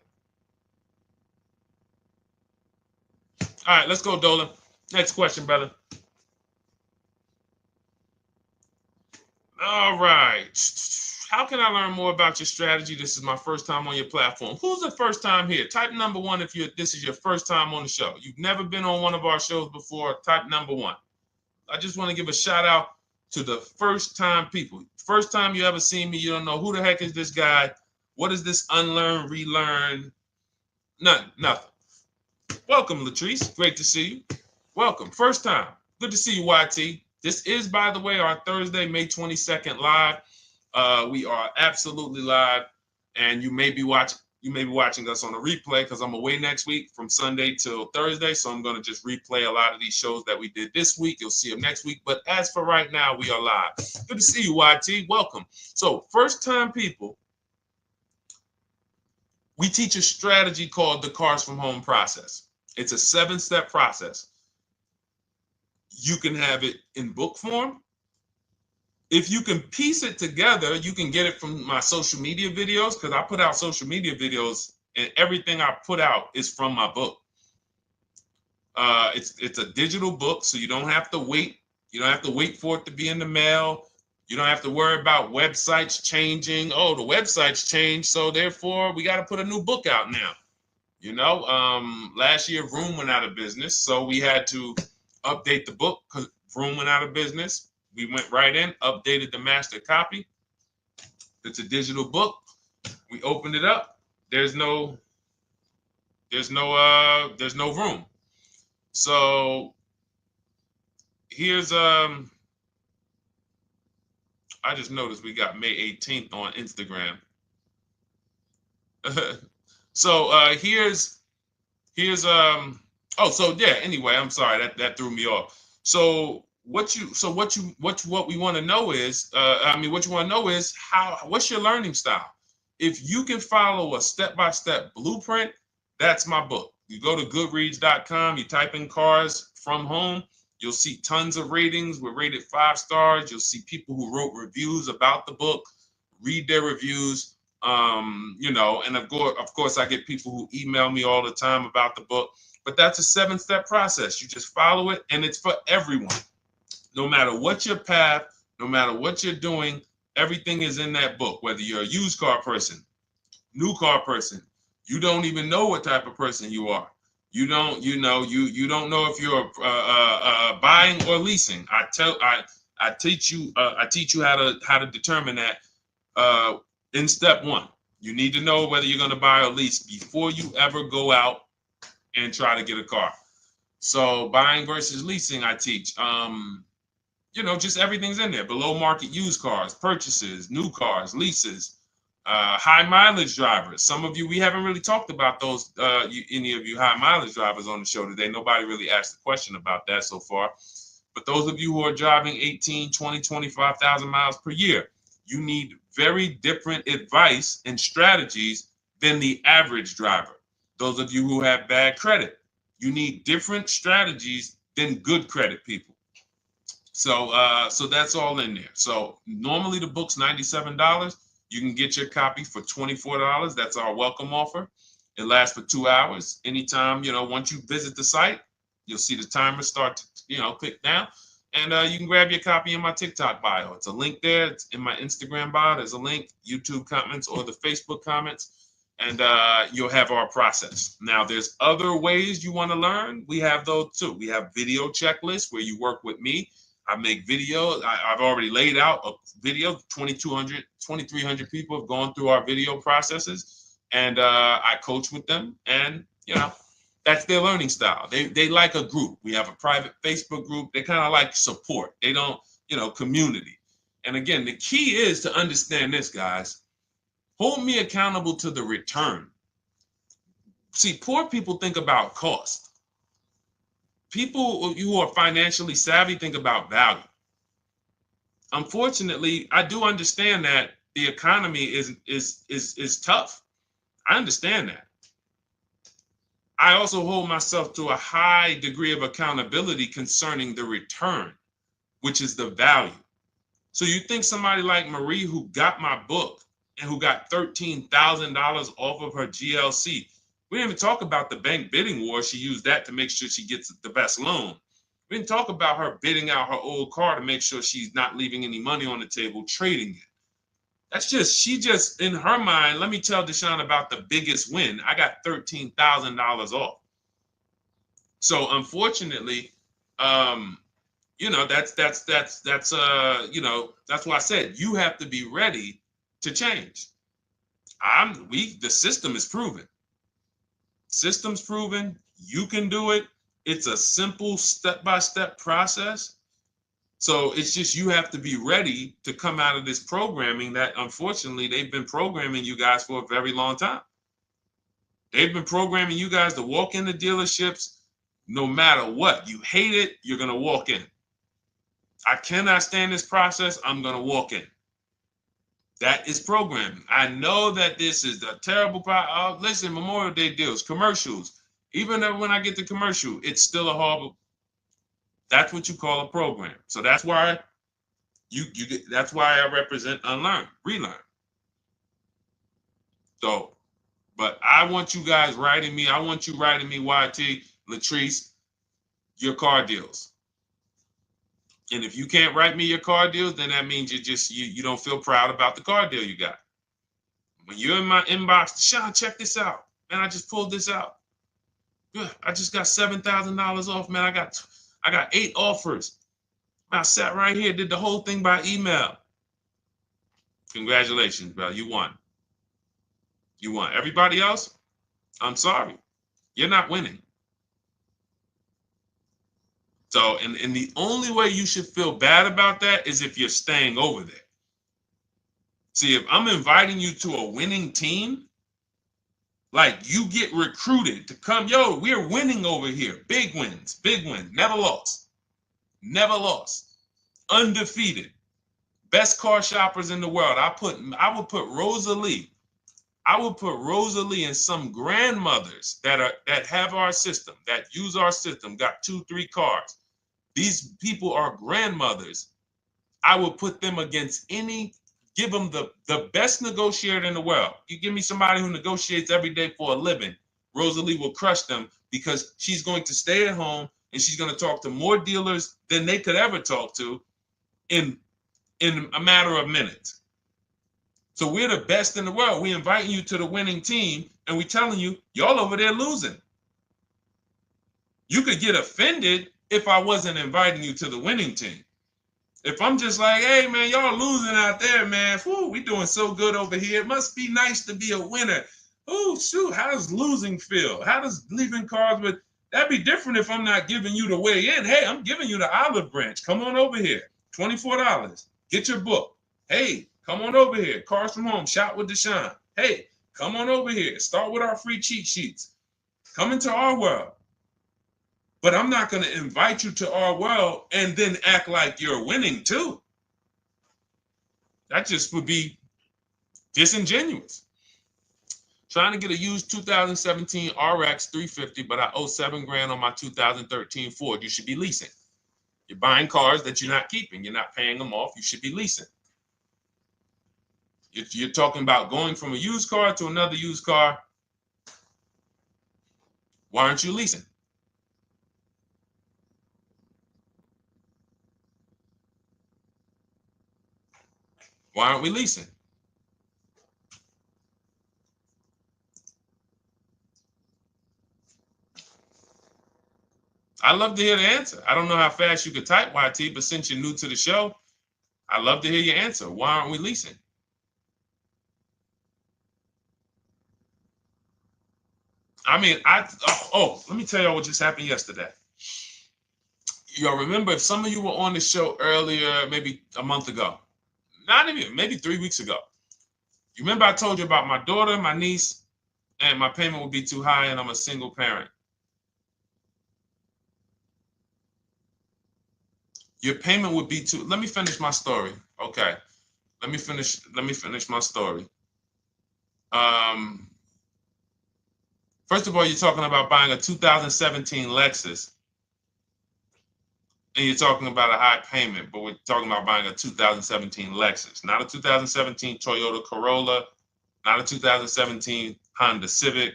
All right, let's go, Dolan. Next question, brother. All right. How can I learn more about your strategy? This is my first time on your platform. Who's the first time here? Type number 1 if this is your first time on the show. You've never been on one of our shows before. Type number 1. I just want to give a shout out to the first time people. First time you ever seen me, you don't know who the heck is this guy. What is this unlearn, relearn? Nothing. Welcome, Latrice. Great to see you. Welcome. First time. Good to see you, YT. This is, by the way, our Thursday, May 22nd live. We are absolutely live, and you may be watching us on a replay because I'm away next week from Sunday till Thursday, so I'm going to just replay a lot of these shows that we did this week. You'll see them next week, but as for right now, we are live. Good to see you, YT. Welcome. So, first time people, we teach a strategy called the Cars from Home process. It's a 7-step process. You can have it in book form. If you can piece it together, you can get it from my social media videos, because I put out social media videos and everything I put out is from my book. It's a digital book, so you don't have to wait. You don't have to wait for it to be in the mail. You don't have to worry about websites changing. Oh, the website's changed, so therefore we got to put a new book out now. You know, last year Vroom went out of business, so we had to update the book because Vroom went out of business. We went right in, updated the master copy. It's a digital book. We opened it up. There's no room. So here's I just noticed we got May 18th on Instagram. So here's anyway, I'm sorry that threw me off. So what we want to know is what's your learning style? If you can follow a step-by-step blueprint, that's my book. You go to goodreads.com, you type in cars from home, you'll see tons of ratings. We're rated 5 stars. You'll see people who wrote reviews about the book, read their reviews. And of course, I get people who email me all the time about the book. But that's a 7-step process. You just follow it, and it's for everyone. No matter what your path, no matter what you're doing, everything is in that book. Whether you're a used car person, new car person, you don't even know what type of person you are. You don't know if you're buying or leasing. I teach you how to determine that in step 1. You need to know whether you're going to buy or lease before you ever go out and try to get a car. So buying versus leasing, I teach. Just everything's in there. Below market used cars, purchases, new cars, leases, high mileage drivers. Some of you, we haven't really talked about those, any of you high mileage drivers on the show today. Nobody really asked a question about that so far. But those of you who are driving 18, 20, 25,000 miles per year, you need very different advice and strategies than the average driver. Those of you who have bad credit, you need different strategies than good credit people. So that's all in there. So normally the book's $97. You can get your copy for $24. That's our welcome offer. It lasts for 2 hours. Anytime, once you visit the site, you'll see the timer start to, click down. And you can grab your copy in my TikTok bio. It's a link there. It's in my Instagram bio. There's a link, YouTube comments or the Facebook comments. And you'll have our process. Now, there's other ways you want to learn. We have those too. We have video checklists where you work with me. I make videos. I've already laid out a video. 2,300 people have gone through our video processes, and I coach with them. And that's their learning style. They like a group. We have a private Facebook group. They kind of like support. They don't, community. And again, the key is to understand this, guys. Hold me accountable to the return. See, poor people think about cost. People who are financially savvy think about value. Unfortunately, I do understand that the economy is tough. I understand that. I also hold myself to a high degree of accountability concerning the return, which is the value. So you think somebody like Marie, who got my book and who got $13,000 off of her GLC, we didn't even talk about the bank bidding war. She used that to make sure she gets the best loan. We didn't talk about her bidding out her old car to make sure she's not leaving any money on the table, trading it. She just, in her mind, let me tell Deshone about the biggest win. I got $13,000 off. So unfortunately, that's why I said you have to be ready to change. The system is proven. System's proven. You can do it. It's a simple step-by-step process. So it's just you have to be ready to come out of this programming that unfortunately they've been programming you guys for a very long time. They've been programming you guys to walk into dealerships no matter what. You hate it, you're going to walk in. I cannot stand this process, I'm going to walk in. That is programming. I know that this is the terrible part. Listen, Memorial Day deals, commercials. Even when I get the commercial, it's still a horrible. That's what you call a program. So that's why that's why I represent unlearn, relearn. So, but I want you guys writing me. I want you writing me, YT, Latrice, your car deals. And if you can't write me your car deals, then that means you don't feel proud about the car deal you got. When you're in my inbox, Deshone, check this out. Man, I just pulled this out. Good. I just got $7,000 off, man. I got 8 offers. I sat right here, did the whole thing by email. Congratulations, bro. You won. You won. Everybody else, I'm sorry. You're not winning. So, and the only way you should feel bad about that is if you're staying over there. See, if I'm inviting you to a winning team, like you get recruited to come, yo, we're winning over here. Big wins, never lost. Never lost. Undefeated. Best car shoppers in the world. I would put Rosalie I would put Rosalie and some grandmothers that have our system, that use our system, got 2-3 cars. These people are grandmothers. I would put them against give them the best negotiator in the world. You give me somebody who negotiates every day for a living, Rosalie will crush them because she's going to stay at home and she's going to talk to more dealers than they could ever talk to in a matter of minutes. So we're the best in the world. We inviting you to the winning team and we telling you, y'all over there losing. You could get offended if I wasn't inviting you to the winning team. If I'm just like, hey, man, y'all losing out there, man. Whew, we doing so good over here. It must be nice to be a winner. Oh, shoot, how does losing feel? How does leaving cars with... That'd be different if I'm not giving you the way in. Hey, I'm giving you the olive branch. Come on over here. $24. Get your book. Hey, come on over here. Cars from Home. Shop with Deshone. Hey, come on over here. Start with our free cheat sheets. Come into our world. But I'm not going to invite you to our world and then act like you're winning too. That just would be disingenuous. Trying to get a used 2017 RX 350, but I owe $7,000 on my 2013 Ford. You should be leasing. You're buying cars that you're not keeping. You're not paying them off. You should be leasing. You're talking about going from a used car to another used car. Why aren't you leasing? Why aren't we leasing? I'd love to hear the answer. I don't know how fast you could type, YT, but since you're new to the show, I'd love to hear your answer. Why aren't we leasing? I mean, let me tell y'all what just happened yesterday. Y'all remember, if some of you were on the show earlier, maybe a month ago, not even, maybe 3 weeks ago, you remember I told you about my daughter, my niece, and my payment would be too high and I'm a single parent. Your payment would be too... Let me finish my story. Okay. Let me finish my story. First of all, you're talking about buying a 2017 Lexus. And you're talking about a high payment, but we're talking about buying a 2017 Lexus, not a 2017 Toyota Corolla, not a 2017 Honda Civic,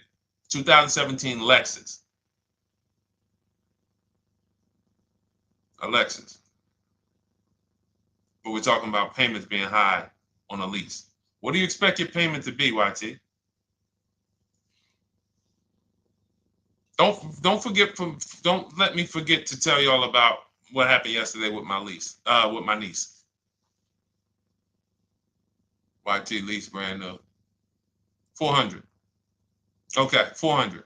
2017 Lexus. A Lexus. But we're talking about payments being high on a lease. What do you expect your payment to be, YT? Don't let me forget to tell y'all about what happened yesterday with my niece. YT lease brand new. 400. Okay, 400.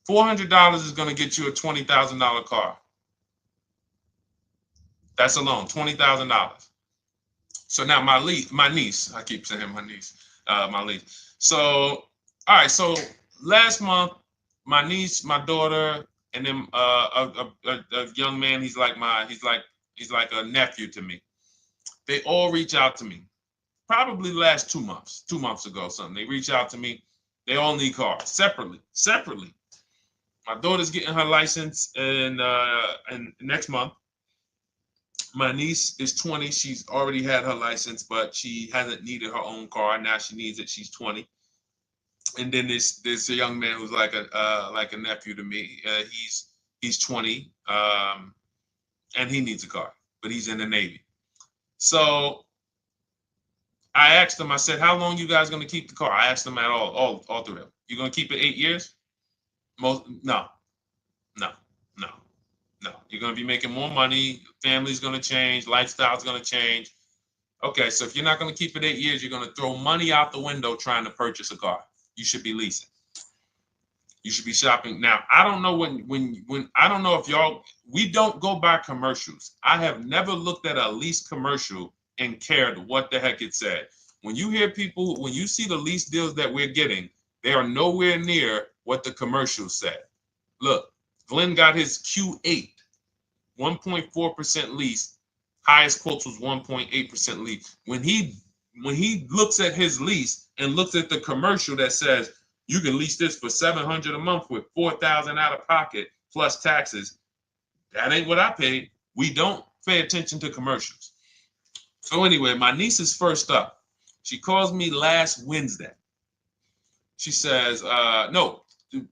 $400 is going to get you a $20,000 car. That's alone, $20,000. So now my niece, I keep saying my niece, my lease. So, all right, so last month, my niece, my daughter, and then a young man, he's like a nephew to me. They all reach out to me. Probably the last 2 months, 2 months ago, something. They reach out to me. They all need cars separately. My daughter's getting her license in next month. My niece is 20. She's already had her license, but she hasn't needed her own car. Now she needs it. She's 20. And then there's a young man who's like a nephew to me. He's 20, and he needs a car, but he's in the Navy. So I asked him. I said, "How long you guys gonna keep the car?" I asked them at all three of them. You gonna keep it 8 years? No. You're gonna be making more money. Family's gonna change. Lifestyle's gonna change. Okay, so if you're not gonna keep it 8 years, you're gonna throw money out the window trying to purchase a car. You should be leasing. You should be shopping. Now, I don't know when I don't know if we don't go by commercials. I have never looked at a lease commercial and cared what the heck it said. When you see the lease deals that we're getting, they are nowhere near what the commercial said. Look, Glenn got his Q8, 1.4% lease. Highest quotes was 1.8% lease. When he when he looks at his lease and looks at the commercial that says you can lease this for $700 a month with $4,000 out of pocket plus taxes, that ain't what I paid. We don't pay attention to commercials. So anyway, my niece is first up. She calls me last Wednesday. She says, no,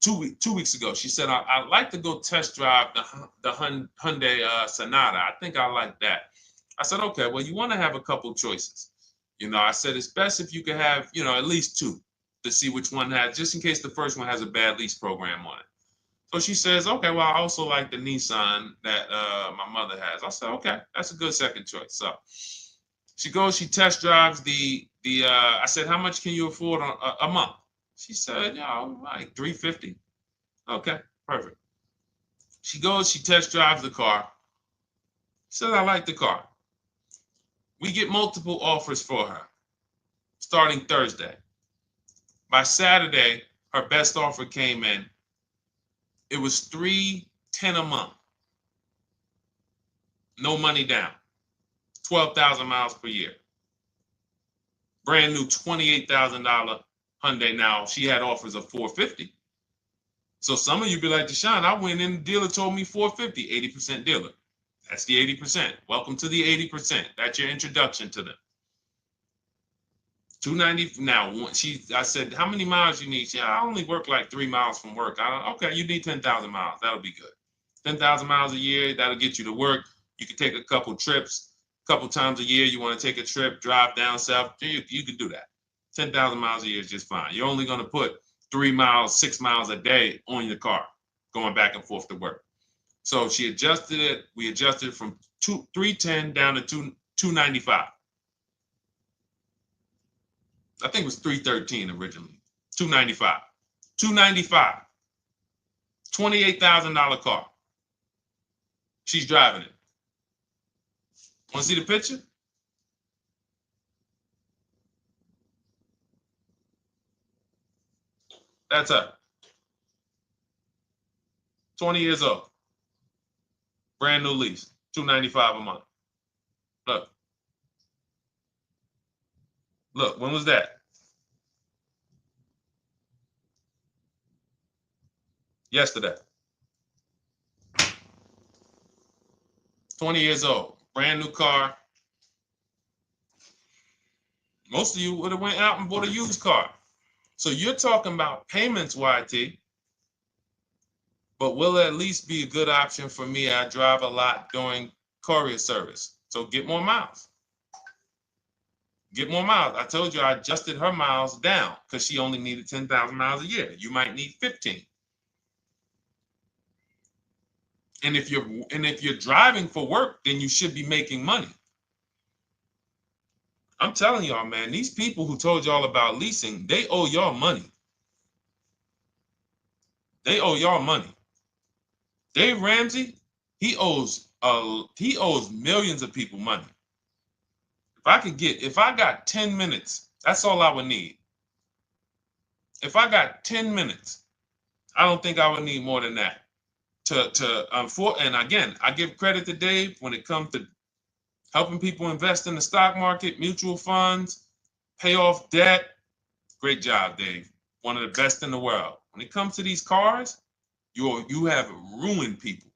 2 weeks ago. She said, I'd like to go test drive the Hyundai Sonata. I think I like that. I said, okay, well, you want to have a couple choices. I said, it's best if you could have, at least two to see which one has, just in case the first one has a bad lease program on it. So she says, okay, well, I also like the Nissan that my mother has. I said, okay, that's a good second choice. So she goes, she test drives I said, how much can you afford a month? She said, like $350. Okay, perfect. She goes, she test drives the car. She said, I like the car. We get multiple offers for her starting Thursday. By Saturday, her best offer came in. It was $310 a month. No money down. 12,000 miles per year. Brand new $28,000 Hyundai. Now, she had offers of $450. So some of you be like, Deshone, I went in, the dealer told me $450, 80% dealer. That's the 80%. Welcome to the 80%. That's your introduction to them. $290. Now, I said, how many miles you need? I only work like 3 miles from work. Okay, you need 10,000 miles. That'll be good. 10,000 miles a year, that'll get you to work. You can take a couple trips, a couple times a year. You want to take a trip, drive down south. You can do that. 10,000 miles a year is just fine. You're only going to put 3 miles, 6 miles a day on your car, going back and forth to work. So she adjusted it. We adjusted it from $310 down to $295. I think it was $313 originally. $295. $295. $28,000 car. She's driving it. Want to see the picture? That's her. 20 years old. Brand new lease. $295 a month. Look. Look, when was that? Yesterday. 20 years old. Brand new car. Most of you would have went out and bought a used car. So you're talking about payments, YT. But will it at least be a good option for me? I drive a lot during courier service. So get more miles. Get more miles. I told you I adjusted her miles down because she only needed 10,000 miles a year. You might need 15. And if you're driving for work, then you should be making money. I'm telling y'all, man, these people who told y'all about leasing, they owe y'all money. They owe y'all money. Dave Ramsey, he owes millions of people money. If I got 10 minutes, that's all I would need. If I got 10 minutes, I don't think I would need more than that. And again, I give credit to Dave when it comes to helping people invest in the stock market, mutual funds, pay off debt. Great job, Dave. One of the best in the world. When it comes to these cars, you have ruined people.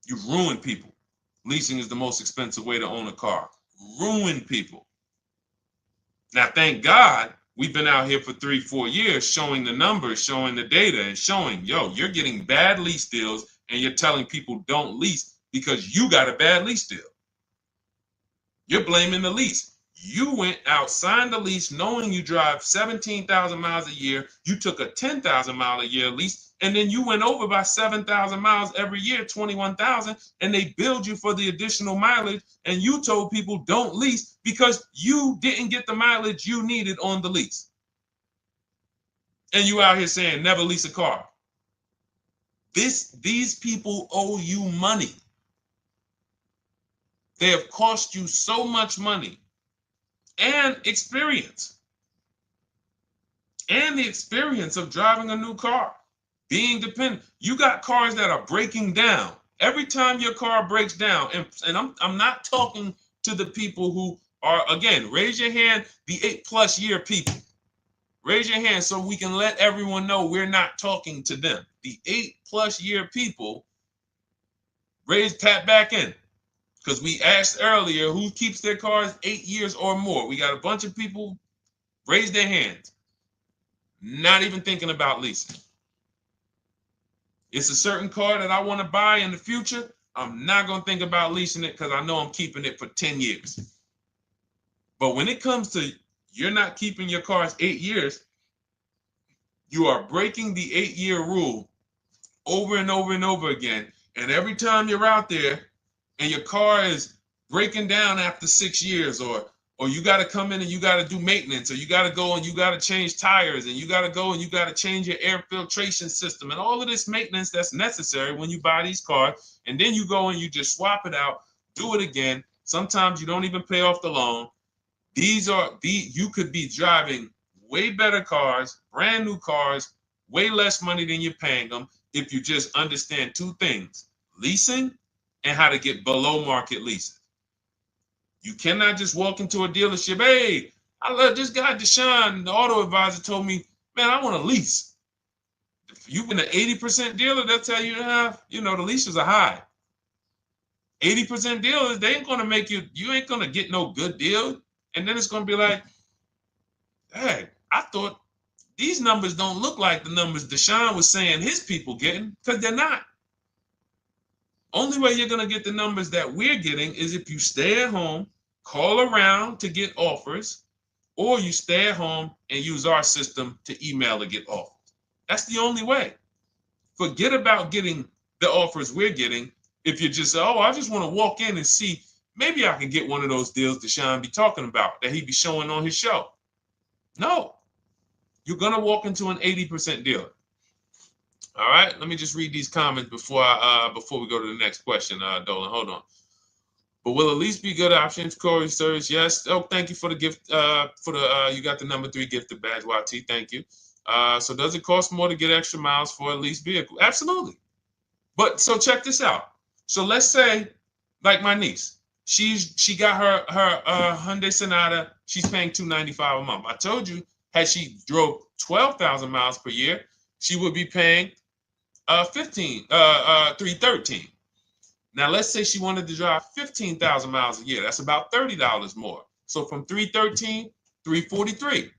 You've ruined people. Leasing is the most expensive way to own a car. Ruined people. Now, thank God, we've been out here for 3-4 years showing the numbers, showing the data, and showing, you're getting bad lease deals, and you're telling people don't lease because you got a bad lease deal. You're blaming the lease. You went out, signed the lease, knowing you drive 17,000 miles a year. You took a 10,000 mile a year lease, and then you went over by 7,000 miles every year, 21,000, and they billed you for the additional mileage, and you told people don't lease because you didn't get the mileage you needed on the lease. And you out here saying never lease a car. These people owe you money. They have cost you so much money and experience. And the experience of driving a new car, being dependent. You got cars that are breaking down. Every time your car breaks down, and I'm not talking to the people who Or again, raise your hand, the 8+ year people. Raise your hand so we can let everyone know we're not talking to them. The 8+ year people, tap back in. Because we asked earlier who keeps their cars 8 years or more. We got a bunch of people raise their hands. Not even thinking about leasing. It's a certain car that I want to buy in the future. I'm not going to think about leasing it because I know I'm keeping it for 10 years. But when it comes to you're not keeping your cars 8 years, you are breaking the 8-year rule over and over and over again. And every time you're out there and your car is breaking down after 6 years, or you got to come in and you got to do maintenance, or you got to go and you got to change tires, and you got to go and you got to change your air filtration system, and all of this maintenance that's necessary when you buy these cars, and then you go and you just swap it out, do it again. Sometimes you don't even pay off the loan. You could be driving way better cars, brand new cars, way less money than you're paying them if you just understand 2 things: leasing and how to get below market leases. You cannot just walk into a dealership. Hey, I love this guy, Deshone, the auto advisor, told me, man, I want a lease. If you've been an 80% dealer, they'll tell you, the leases are high. 80% dealers, they ain't going to make you ain't going to get no good deal. And then it's going to be like, hey, I thought these numbers don't look like the numbers Deshone was saying his people getting, because they're not. Only way you're going to get the numbers that we're getting is if you stay at home, call around to get offers, or you stay at home and use our system to email to get offers. That's the only way. Forget about getting the offers we're getting. If you just say, oh, I just want to walk in and see, maybe I can get one of those deals Deshone be talking about that he be showing on his show. No, you're going to walk into an 80% dealer. All right, let me just read these comments before we go to the next question, Dolan. Hold on. But will at least be good options, Corey Sturge? Yes. Oh, thank you for the gift. You got the number 3 gifted badge, YT. Thank you. So does it cost more to get extra miles for a leased vehicle? Absolutely. But so check this out. So let's say, like my niece, she got her Hyundai Sonata. She's paying $295 a month. I told you, had she drove 12,000 miles per year, she would be paying $313. Now let's say she wanted to drive 15,000 miles a year. That's about $30 more. So from $313, $343.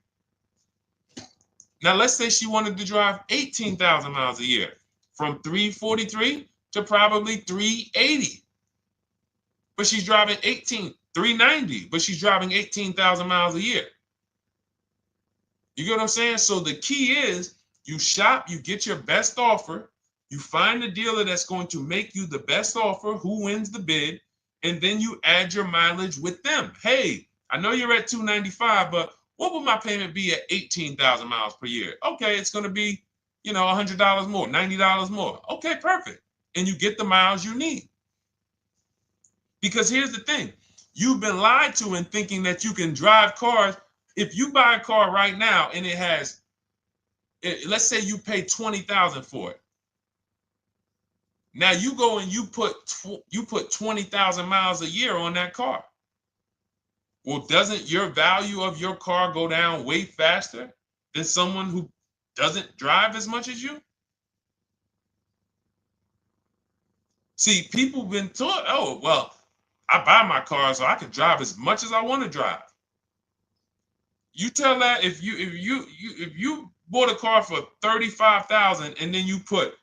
Now let's say she wanted to drive 18,000 miles a year. From $343 to probably $380. But she's driving $390, but she's driving 18,000 miles a year. You get what I'm saying? So the key is you shop, you get your best offer, you find the dealer that's going to make you the best offer, who wins the bid, and then you add your mileage with them. Hey, I know you're at $295, but what would my payment be at 18,000 miles per year? Okay, it's going to be, $100 more, $90 more. Okay, perfect. And you get the miles you need. Because here's the thing. You've been lied to in thinking that you can drive cars. If you buy a car right now and it has, let's say you pay $20,000 for it. Now you go and you put 20,000 miles a year on that car. Well, doesn't your value of your car go down way faster than someone who doesn't drive as much as you? See, people have been taught, oh, well, I buy my car so I can drive as much as I want to drive. You tell that if you bought a car for $35,000 and then you put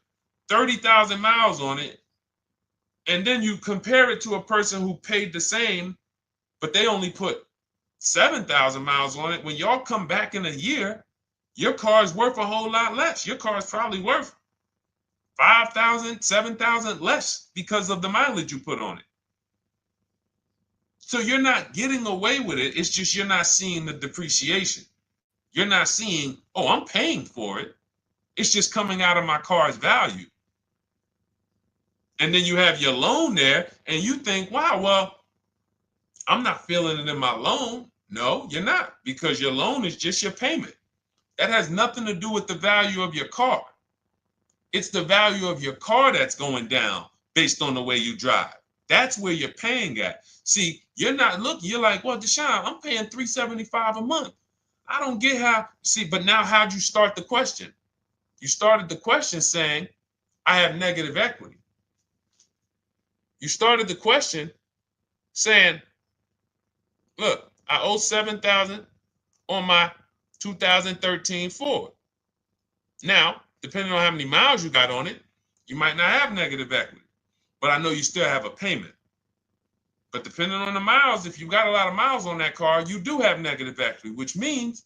30,000 miles on it, and then you compare it to a person who paid the same, but they only put 7,000 miles on it. When y'all come back in a year, your car is worth a whole lot less. Your car is probably worth 5,000, 7,000 less because of the mileage you put on it. So you're not getting away with it. It's just you're not seeing the depreciation. You're not seeing, oh, I'm paying for it. It's just coming out of my car's value. And then you have your loan there and you think, wow, well, I'm not feeling it in my loan. No, you're not, because your loan is just your payment. That has nothing to do with the value of your car. It's the value of your car that's going down based on the way you drive. That's where you're paying at. See, you're not looking, you're like, well, Deshone, I'm paying $375 a month. I don't get how, see, but now how'd you start the question? You started the question saying, I have negative equity. You started the question saying, look, I owe $7,000 on my 2013 Ford. Now, depending on how many miles you got on it, you might not have negative equity, but I know you still have a payment. But depending on the miles, if you got a lot of miles on that car, you do have negative equity, which means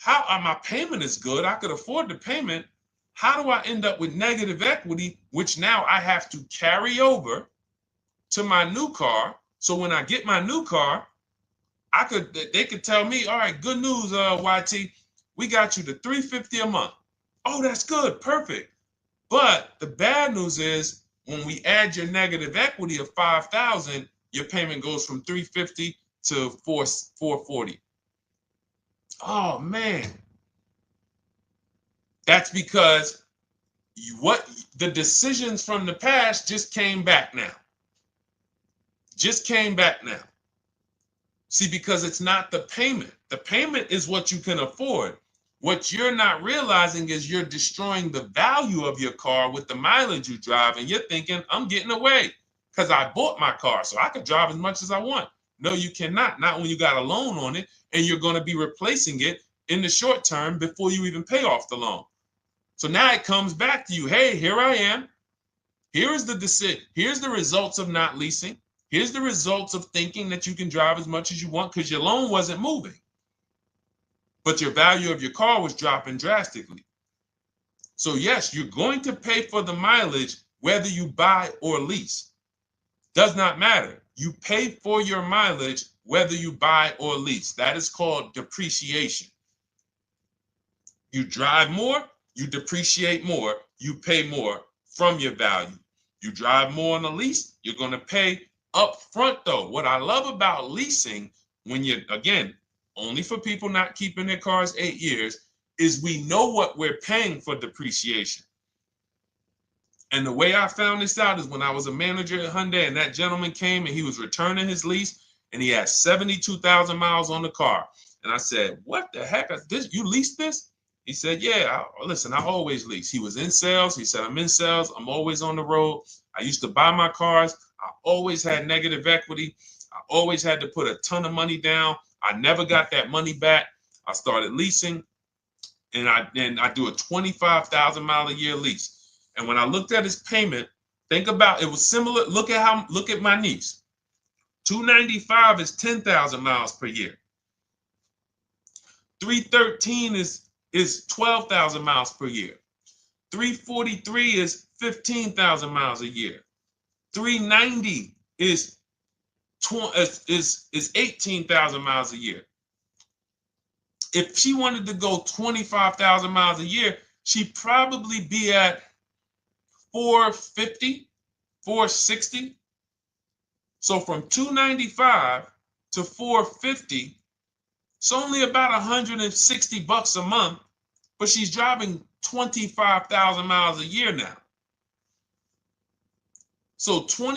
my payment is good. I could afford the payment. How do I end up with negative equity, which now I have to carry over to my new car? So when I get my new car, they could tell me, all right, good news, YT, we got you to $350 a month. Oh, that's good, perfect. But the bad news is when we add your negative equity of $5,000, your payment goes from $350 to $440. Oh man, that's because the decisions from the past just came back now. Just came back now. See, because it's not the payment. The payment is what you can afford. What you're not realizing is you're destroying the value of your car with the mileage you drive, and you're thinking, I'm getting away because I bought my car so I could drive as much as I want. No, you cannot. Not when you got a loan on it, and you're going to be replacing it in the short term before you even pay off the loan. So now it comes back to you. Hey, here I am. Here is the decision. Here's the results of not leasing. Here's the results of thinking that you can drive as much as you want because your loan wasn't moving. But your value of your car was dropping drastically. So yes, you're going to pay for the mileage whether you buy or lease. Does not matter. You pay for your mileage whether you buy or lease. That is called depreciation. You drive more, you depreciate more, you pay more from your value. You drive more on a lease, you're going to pay up front though. What I love about leasing, when you're, again, only for people not keeping their cars 8 years, is we know what we're paying for depreciation. And the way I found this out is when I was a manager at Hyundai and that gentleman came and he was returning his lease and he had 72,000 miles on the car. And I said, what the heck is this? You leased this? He said, yeah, listen, I always lease. He was in sales. He said, I'm in sales. I'm always on the road. I used to buy my cars. I always had negative equity. I always had to put a ton of money down. I never got that money back. I started leasing, and I do a 25,000 mile a year lease. And when I looked at his payment, think about it was similar. Look at my niece. 295 is 10,000 miles per year. 313 is 12,000 miles per year. 343 is 15,000 miles a year. 390 is 18,000 miles a year. If she wanted to go 25,000 miles a year, she'd probably be at 450, 460. So from 295 to 450, it's only about 160 bucks a month, but she's driving 25,000 miles a year now. So for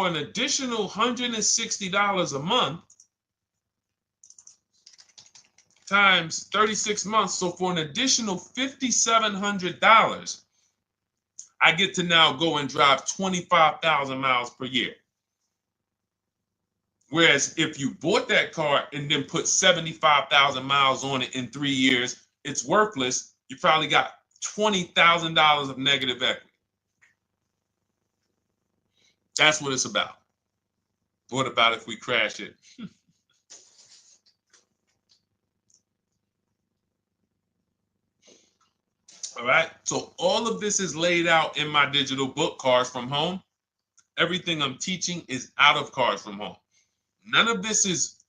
an additional $160 a month times 36 months, so for an additional $5,700, I get to now go and drive 25,000 miles per year. Whereas if you bought that car and then put 75,000 miles on it in 3 years, it's worthless. You probably got $20,000 of negative equity. That's what it's about. What about if we crash it? All right. So all of this is laid out in my digital book, Cars from Home. Everything I'm teaching is out of Cars from Home. None of this is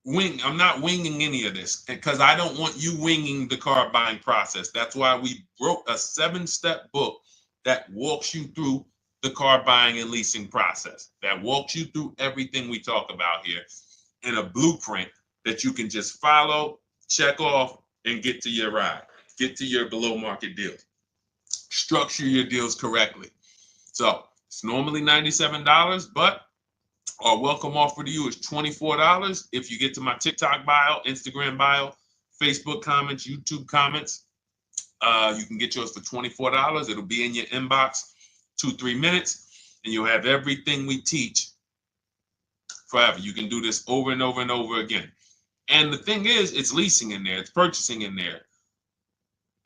I'm not winging any of this because I don't want you winging the car buying process. That's why we wrote a 7-step book that walks you through the car buying and leasing process, that walks you through everything we talk about here in a blueprint that you can just follow, check off, and get to your ride, get to your below market deal. Structure your deals correctly. So it's normally $97, but our welcome offer to you is $24 if you get to my TikTok bio, Instagram bio, Facebook comments, YouTube comments. You can get yours for $24. It'll be in your inbox 2-3 minutes, and you'll have everything we teach forever. You can do this over and over and over again. And the thing is, it's leasing in there, it's purchasing in there.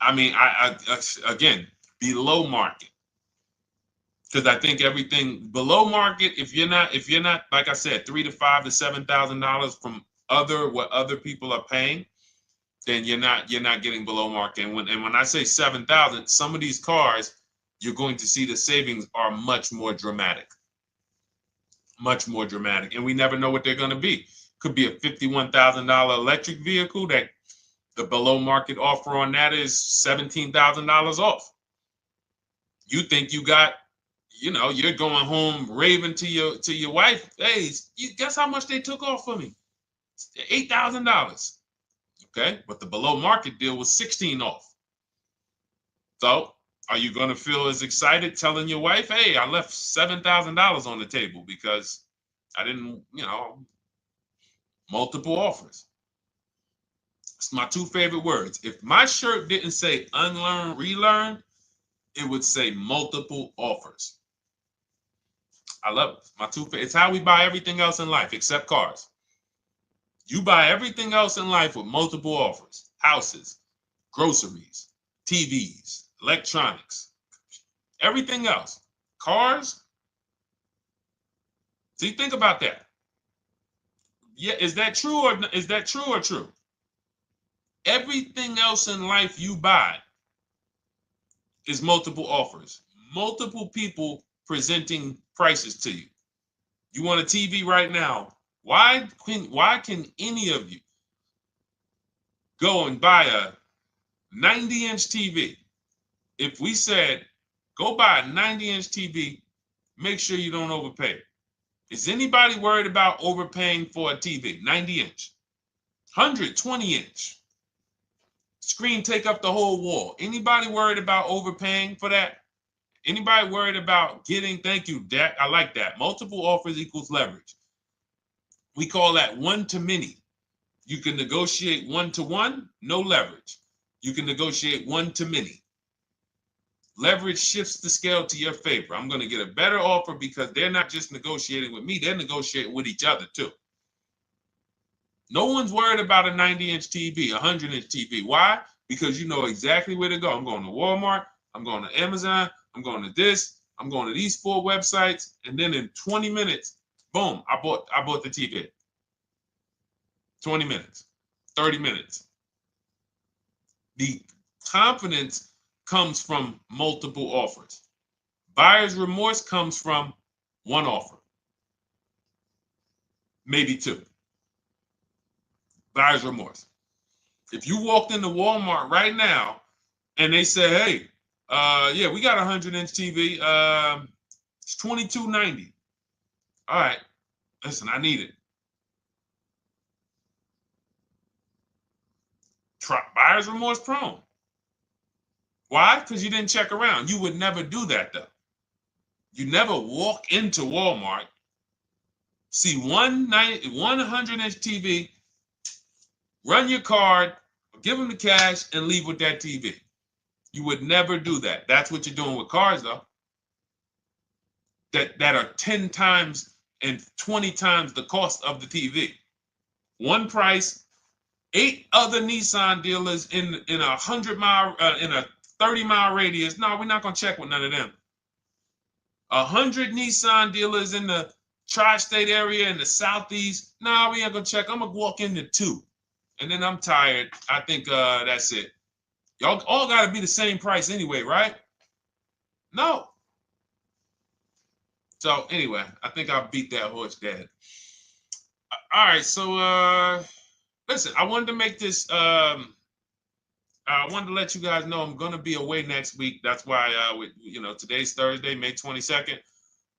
I mean, I again, below market. Because I think everything below market, if you're not, like I said, $3,000 to $5,000 to $7,000 from what other people are paying, then you're not getting below market. And when I say 7,000, some of these cars, you're going to see the savings are much more dramatic. Much more dramatic. And we never know what they're going to be. Could be a $51,000 electric vehicle that the below market offer on that is $17,000 off. You think you got, you're going home raving to your wife. Hey, you guess how much they took off for me? $8,000. Okay, but the below market deal was 16 off. So are you going to feel as excited telling your wife, hey, I left $7,000 on the table because I didn't, multiple offers. It's my two favorite words. If my shirt didn't say unlearn, relearn, it would say multiple offers. I love it. My two favorite. It's how we buy everything else in life except cars. You buy everything else in life with multiple offers. Houses, groceries, TVs, electronics, everything else. Cars. See, think about that. Yeah, is that true or true? Everything else in life you buy is multiple offers. Multiple people presenting prices to you. You want a TV right now. Why can any of you go and buy a 90-inch TV? If we said, go buy a 90-inch TV, make sure you don't overpay. Is anybody worried about overpaying for a TV? 90-inch, 120-inch. Screen take up the whole wall. Anybody worried about overpaying for that? Anybody worried about getting, thank you, Dak, I like that. Multiple offers equals leverage. We call that one-to-many. You can negotiate one-to-one, no leverage. You can negotiate one-to-many. Leverage shifts the scale to your favor. I'm going to get a better offer because they're not just negotiating with me, they're negotiating with each other too. No one's worried about a 90-inch TV, a 100-inch TV. Why? Because you know exactly where to go. I'm going to Walmart, I'm going to Amazon, I'm going to this, I'm going to these 4 websites, and then in 20 minutes, boom, I bought the TV. 20 minutes, 30 minutes. The confidence comes from multiple offers. Buyer's remorse comes from one offer, maybe 2. Buyer's remorse. If you walked into Walmart right now and they say, hey, yeah, we got a 100-inch TV. It's $22.90. All right, listen, I need it. Buyer's remorse prone. Why? Because you didn't check around. You would never do that, though. You never walk into Walmart, see one 100-inch TV, run your card, give them the cash, and leave with that TV. You would never do that. That's what you're doing with cars, though. That are 10 times and 20 times the cost of the TV. One price, 8 other Nissan dealers in a 100-mile, in a 30-mile radius. No, we're not gonna check with none of them. 100 Nissan dealers in the tri-state area in the southeast. No, we ain't gonna check. I'm gonna walk into 2, and then I'm tired. I think that's it. Y'all all gotta be the same price anyway, right? No. So anyway, I think I beat that horse dead. All right, so listen, I wanted to make this. I wanted to let you guys know I'm gonna be away next week. That's why, today's Thursday, May 22nd,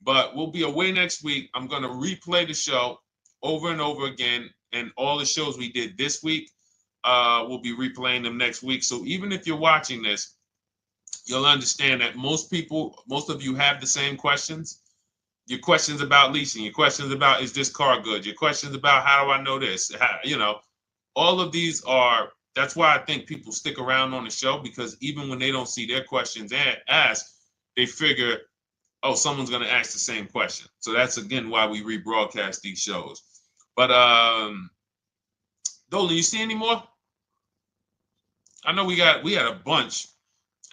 but we'll be away next week. I'm gonna replay the show over and over again, and all the shows we did this week, we'll be replaying them next week. So even if you're watching this, you'll understand that most of you have the same questions. Your questions about leasing, your questions about, is this car good? Your questions about, how do I know this? All of these are, that's why I think people stick around on the show, because even when they don't see their questions asked, they figure, oh, someone's going to ask the same question. So that's, again, why we rebroadcast these shows. But Dolan, you see any more? I know we had a bunch.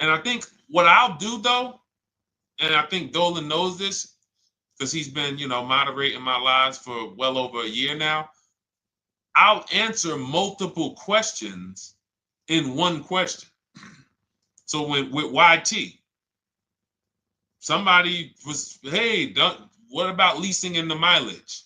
And I think what I'll do, though, and I think Dolan knows this because he's been, moderating my lives for well over a year now, I'll answer multiple questions in one question. So with YT, somebody was, hey, what about leasing in the mileage?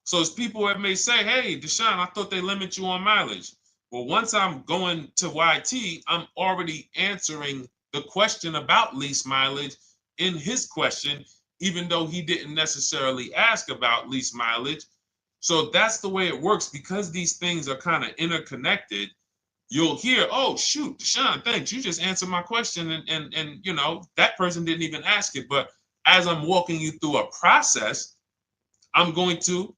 So as people that may say, hey, Deshone, I thought they limit you on mileage. Well, once I'm going to YT, I'm already answering the question about lease mileage in his question, even though he didn't necessarily ask about lease mileage. So that's the way it works. Because these things are kind of interconnected, you'll hear, oh, shoot, Deshone, thanks. You just answered my question. And that person didn't even ask it. But as I'm walking you through a process, I'm going to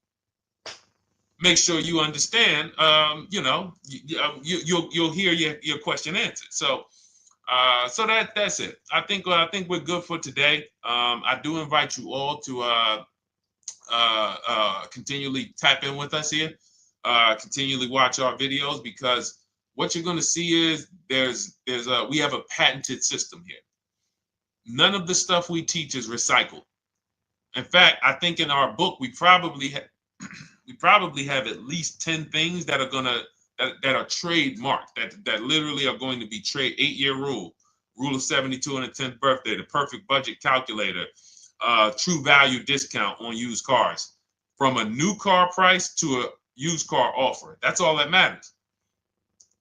make sure you understand, you'll hear your question answered. So that's it. I think we're good for today. I do invite you all to continually tap in with us here, continually watch our videos, because what you're going to see is we have a patented system here. None of the stuff we teach is recycled. In fact, I think in our book we probably have at least 10 things that are that are trademarked, that literally are going to be 8-year rule of 72 and the 10th birthday, the perfect budget calculator, true value discount on used cars, from a new car price to a used car offer. That's all that matters.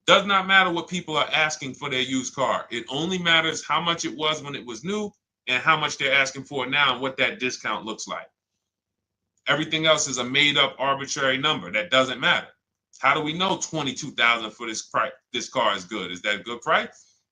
Does not matter what people are asking for their used car. It only matters how much it was when it was new and how much they're asking for it now and what that discount looks like. Everything else is a made-up arbitrary number that doesn't matter. How do we know $22,000 for this price? This car is good. Is that a good price?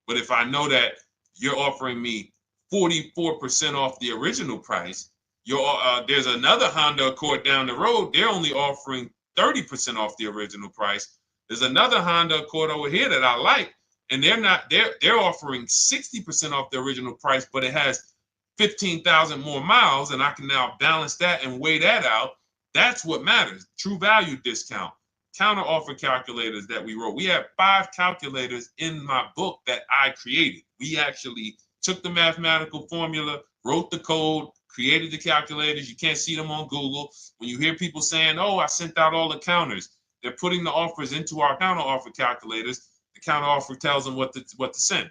But if I know that you're offering me 44% off the original price, there's another Honda Accord down the road. They're only offering 30% off the original price. There's another Honda Accord over here that I like, and they're offering 60% off the original price, but it has 15,000 more miles, and I can now balance that and weigh that out. That's what matters. True value discount, counter offer calculators that we wrote. We have 5 calculators in my book that I created. We actually took the mathematical formula, wrote the code, created the calculators. You can't see them on Google. When you hear people saying, oh, I sent out all the counters, they're putting the offers into our counter offer calculators. The counter offer tells them what to send.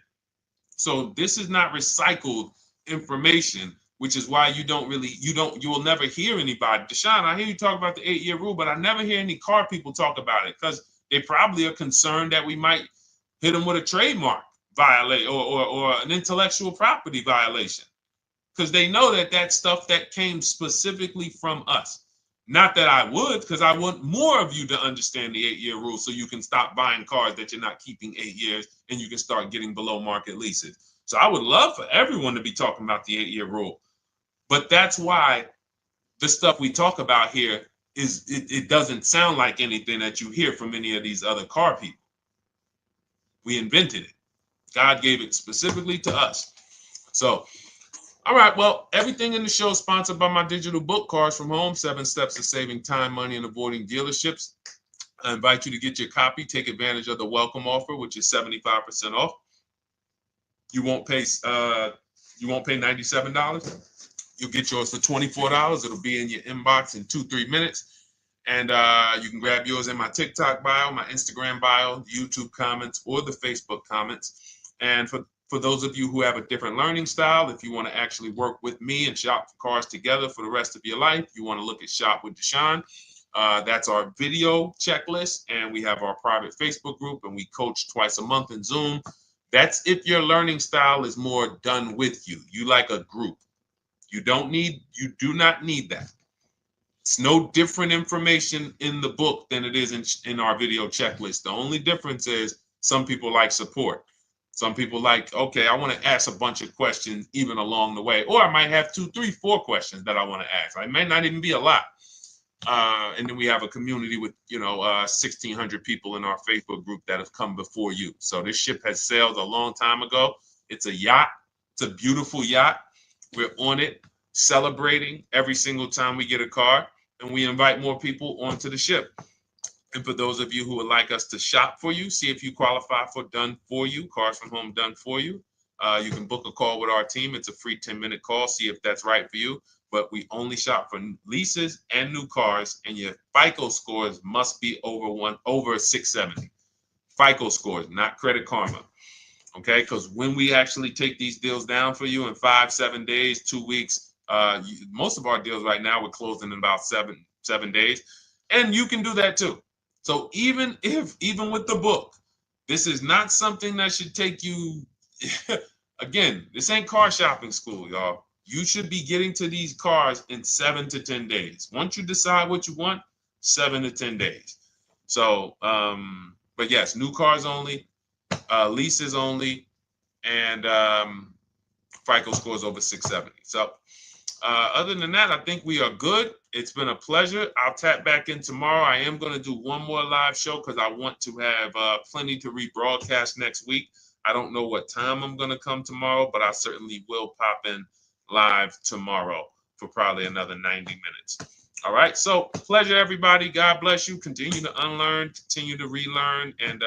So this is not recycled information, which is why you will never hear anybody. Deshone, I hear you talk about the 8-year rule, but I never hear any car people talk about it, because they probably are concerned that we might hit them with a trademark violation or an intellectual property violation, because they know that that's stuff that came specifically from us. Not that I would, because I want more of you to understand the 8-year rule, so you can stop buying cars that you're not keeping 8 years and you can start getting below market leases. So I would love for everyone to be talking about the 8-year rule. But that's why the stuff we talk about here it doesn't sound like anything that you hear from any of these other car people. We invented it. God gave it specifically to us. So, all right, well, everything in the show is sponsored by my digital book, Cars from Home, 7 Steps to Saving Time, Money, and Avoiding Dealerships. I invite you to get your copy. Take advantage of the welcome offer, which is 75% off. You won't pay $97. You'll get yours for $24. It'll be in your inbox in 2-3 minutes. And you can grab yours in my TikTok bio, my Instagram bio, YouTube comments, or the Facebook comments. And for those of you who have a different learning style, if you want to actually work with me and shop for cars together for the rest of your life, you want to look at Shop with Deshone. That's our video checklist. And we have our private Facebook group, and we coach twice a month in Zoom. That's if your learning style is more done with you. You like a group. You do not need that. It's no different information in the book than it is in our video checklist. The only difference is some people like support. Some people like, okay, I want to ask a bunch of questions even along the way, or I might have 2, 3, 4 questions that I want to ask. It may not even be a lot. And then we have a community with 1,600 people in our Facebook group that have come before you. So this ship has sailed a long time ago. It's a yacht. It's a beautiful yacht. We're on it, celebrating every single time we get a car, and we invite more people onto the ship. And for those of you who would like us to shop for you, see if you qualify for done for you, cars from home done for you. You can book a call with our team. It's a free 10-minute call. See if that's right for you. But we only shop for leases and new cars, and your FICO scores must be over 670. FICO scores, not Credit Karma. Okay, because when we actually take these deals down for you in 5, 7 days, 2 weeks, most of our deals right now we're closing in about seven days, and you can do that too. So even with the book, this is not something that should take you. Again, this ain't car shopping school, y'all. You should be getting to these cars in 7 to 10 days. Once you decide what you want, 7 to 10 days. So, but yes, new cars only, leases only, and FICO scores over 670. So other than that, I think we are good. It's been a pleasure. I'll tap back in tomorrow. I am going to do one more live show because I want to have plenty to rebroadcast next week. I don't know what time I'm going to come tomorrow, but I certainly will pop in live tomorrow for probably another 90 minutes. All right. So pleasure, everybody. God bless you. Continue to unlearn, continue to relearn, and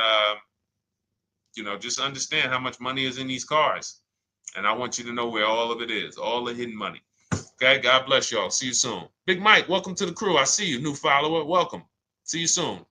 just understand how much money is in these cars. And I want you to know where all of it is, all the hidden money. Okay, God bless y'all. See you soon. Big Mike, welcome to the crew. I see you, new follower. Welcome. See you soon.